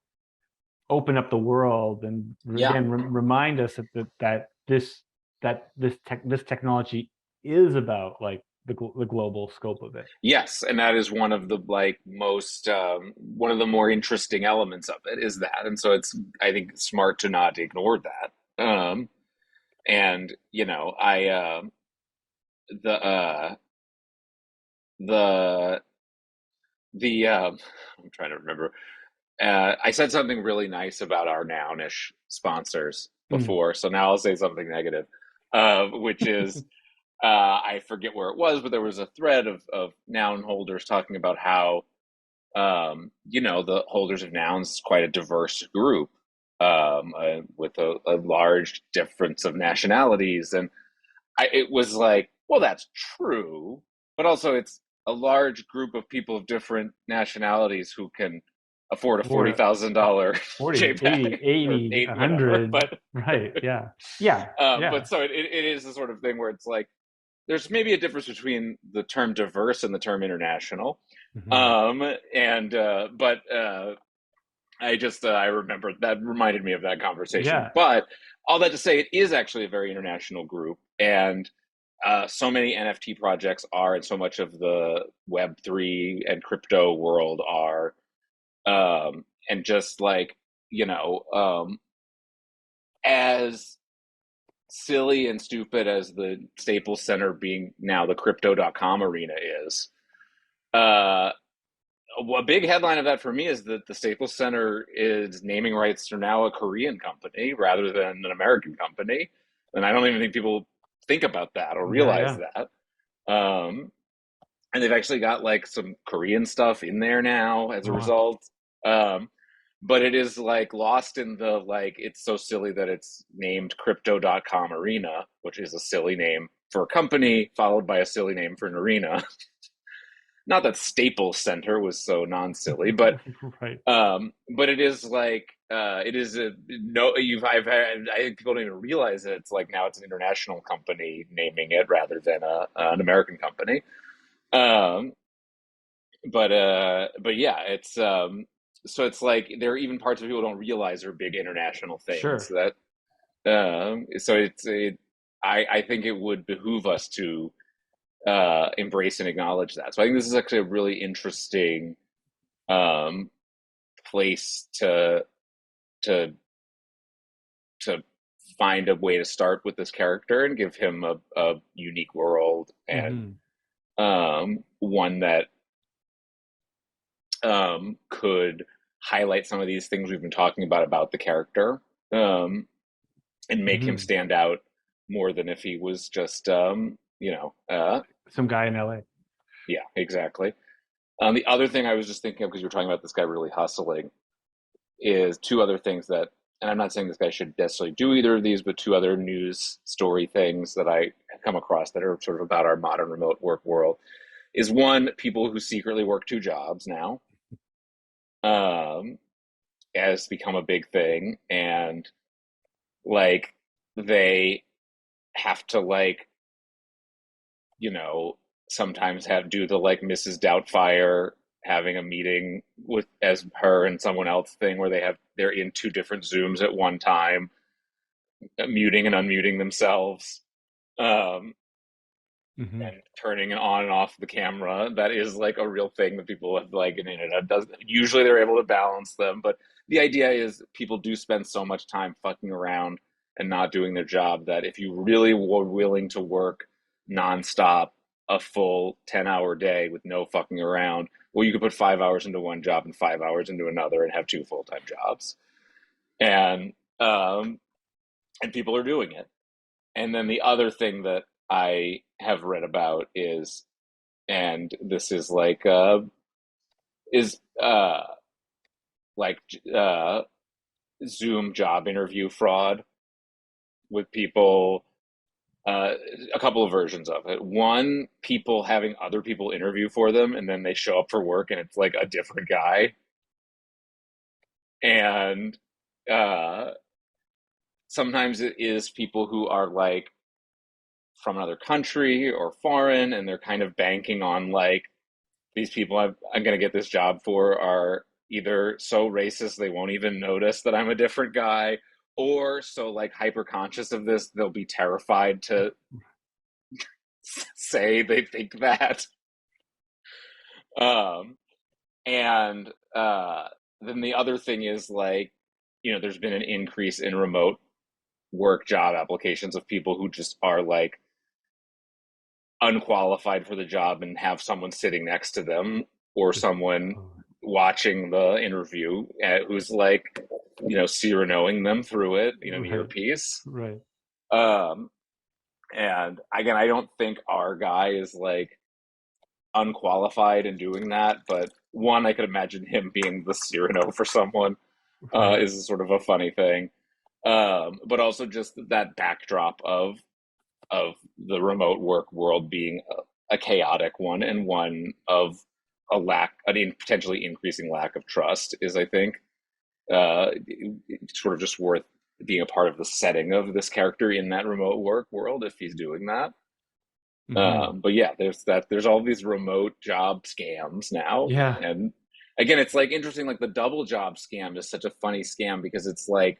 open up the world, and Yeah. again remind us that this technology is about like the global scope of it. Yes, and that is one of the like most one of the more interesting elements of it is that, and so it's I think smart to not ignore that. And I the the I'm trying to remember. I said something really nice about our Nownish sponsors Mm. before, so now I'll say something negative, which is I forget where it was, but there was a thread of noun holders talking about how the holders of nouns is quite a diverse group with a large difference of nationalities, and it was like, well, that's true, but also it's a large group of people of different nationalities who can afford a forty Or thousand dollar 40, JPEG or 80, eight, whatever. 100, right? Yeah, yeah, But yeah. so it is the sort of thing where it's like there's maybe a difference between the term diverse and the term international. Hmm. Um, and but I remember that reminded me of that conversation. Yeah. But all that to say, it is actually a very international group, and so many NFT projects are, and so much of the Web3 and crypto world are, and just like you know, as silly and stupid as the Staples Center being now the crypto.com arena is, uh, a big headline of that for me is that the Staples Center is naming rights are now a Korean company rather than an American company. And I don't even think people think about that or Yeah. realize Yeah. that. Um, and they've actually got like some Korean stuff in there now as a Oh, wow. result. Um, but it is like lost in the like, it's so silly that it's named crypto.com arena, which is a silly name for a company, followed by a silly name for an arena. Not that Staples Center was so non-silly, Right. but it is like it is a no. I've had, I think people don't even realize that it's like now it's an international company naming it rather than an American company. Um, but yeah, it's so it's like there are even parts of people don't realize are big international things Sure. that so I think it would behoove us to embrace and acknowledge that. So I think this is actually a really interesting um, place to to find a way to start with this character and give him a unique world and Hmm. one that could highlight some of these things we've been talking about the character um, and make him Hmm. stand out more than if he was just Some guy in LA. yeah, exactly. The other thing I was just thinking of because you were talking about this guy really hustling is two other things that, and I'm not saying this guy should necessarily do either of these, but two other news story things that I have come across that are sort of about our modern remote work world is one, people who secretly work two jobs now um, has become a big thing. And like they have to like, you know, sometimes have do the like Mrs. Doubtfire having a meeting with as her and someone else thing where they're in two different Zooms at one time muting and unmuting themselves um, Hmm. and turning on and off the camera. That is like a real thing that people have like, and internet does. Usually they're able to balance them, but the idea is people do spend so much time fucking around and not doing their job that if you really were willing to work nonstop a full 10-hour day with no fucking around, well, you could put 5 hours into one job and 5 hours into another and have two full-time jobs. And um, and people are doing it. And then the other thing that I have read about is, and this is like Zoom job interview fraud with people. Uh, a couple of versions of it. One, people having other people interview for them, and then they show up for work, and it's like a different guy. And uh, sometimes it is people who are like from another country or foreign, and they're kind of banking on like these people I'm going to get this job for are either so racist they won't even notice that I'm a different guy, or so like hyper conscious of this they'll be terrified to say they think that. Um, and then the other thing is like, there's been an increase in remote work job applications of people who just are like unqualified for the job and have someone sitting next to them or Just, someone oh, watching the interview who's like, Cyranoing them through it, an right. earpiece. Right. Um, and again, I don't think our guy is like unqualified in doing that, but one, I could imagine him being the Cyrano for someone Right. is sort of a funny thing. But also just that backdrop of the remote work world being a chaotic one and one of a potentially increasing lack of trust is, I think, sort of just worth being a part of the setting of this character in that remote work world if he's doing that. Hmm. But yeah, there's all these remote job scams now. Yeah. And again, it's like interesting, like the double job scam is such a funny scam because it's like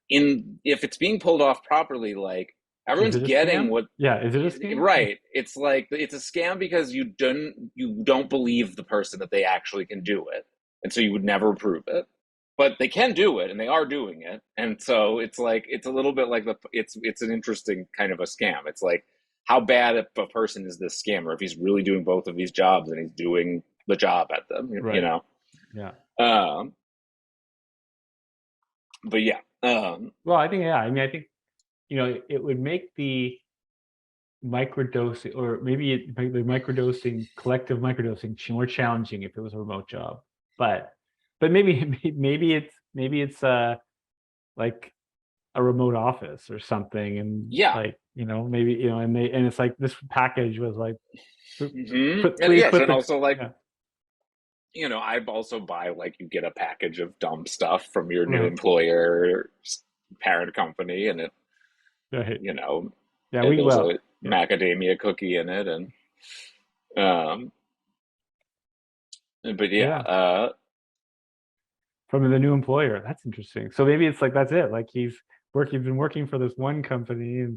in if it's being pulled off properly, like Is everyone's it a getting scam? what Yeah. Is it a scam? right. It's like it's a scam because you don't believe the person that they actually can do it. And so you would never prove it. But they can do it and they are doing it. And so it's like it's a little bit like it's an interesting kind of a scam. It's like how bad of a person is this scammer if he's really doing both of these jobs and he's doing the job at them, you Right. know. Yeah. Um but yeah. Well, I think, yeah. I mean, I think, it would make the microdosing, or maybe the microdosing, collective microdosing, more challenging if it was a remote job. But, maybe, maybe it's like a remote office or something, and Yeah. like, maybe, and it's like this package was like, And please yes, put and the, also like yeah, I also buy like you get a package of dumb stuff from your new right, employer parent company, and right, you know, yeah, there's a yeah, macadamia cookie in it, and um, but yeah, yeah, from the new employer. That's interesting. So maybe it's like that's it. Like he's been working for this one company,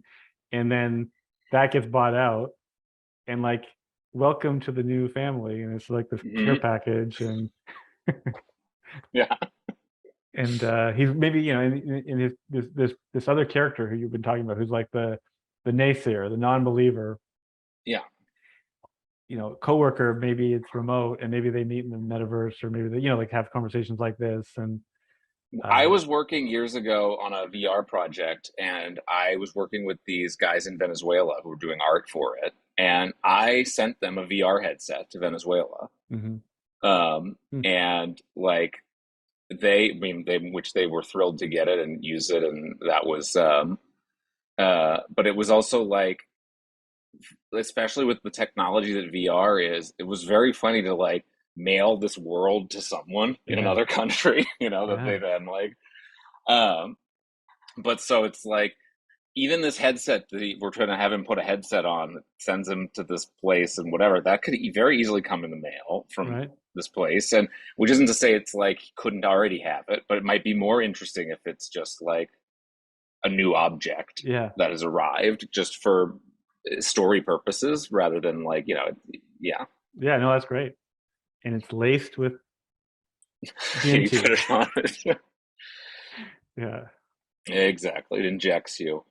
and then that gets bought out, and like, welcome to the new family, and it's like this care mhm, package, yeah, and he's maybe, in his this other character who you've been talking about, who's like the naysayer, the non-believer, yeah. coworker. Maybe it's remote, and maybe they meet in the metaverse, or maybe they, like, have conversations like this, and I uh was working years ago on a VR project, and I was working with these guys in Venezuela who were doing art for it, and I sent them a VR headset to Venezuela, mhm. and like I mean, which they were thrilled to get it and use it, and that was, but it was also like, especially with the technology that VR is, it was very funny to like mail this world to someone in Yeah, another country, that they yeah, then like, um, but so it's like even this headset that we're trying to have him put a headset on that sends him to this place and whatever that could very easily come in the mail from right, this place, and which isn't to say it's like he couldn't already have it, but it might be more interesting if it's just like a new object yeah, that has arrived just for story purposes rather than like yeah. yeah. No, that's great, and it's laced with You DMT. put it on it. Yeah. Exactly, it injects you.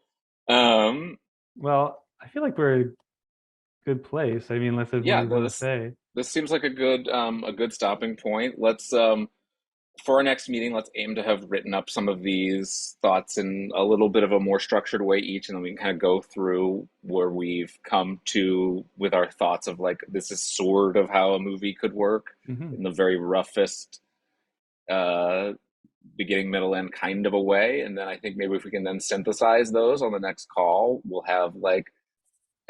um Well, I feel like we're in a good place. I mean, unless there's more yeah, you want to say. this seems like a good stopping point. Let's for our next meeting, let's aim to have written up some of these thoughts in a little bit of a more structured way each, and then we can kind of go through where we've come to with our thoughts of like this is sort of how a movie could work Hmm. in the very roughest uh, beginning, middle, end kind of a way. And then I think maybe if we can then synthesize those on the next call, we'll have like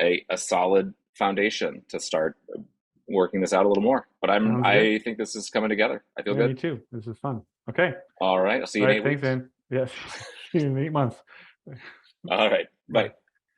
a solid foundation to start working this out a little more. But Sounds good. I think this is coming together. I feel Yeah, good. me too. This is fun. Okay. All right, I'll see you All in right. eight Thanks, weeks. Ann. Yes. See you in 8 months. All right. Bye. Bye.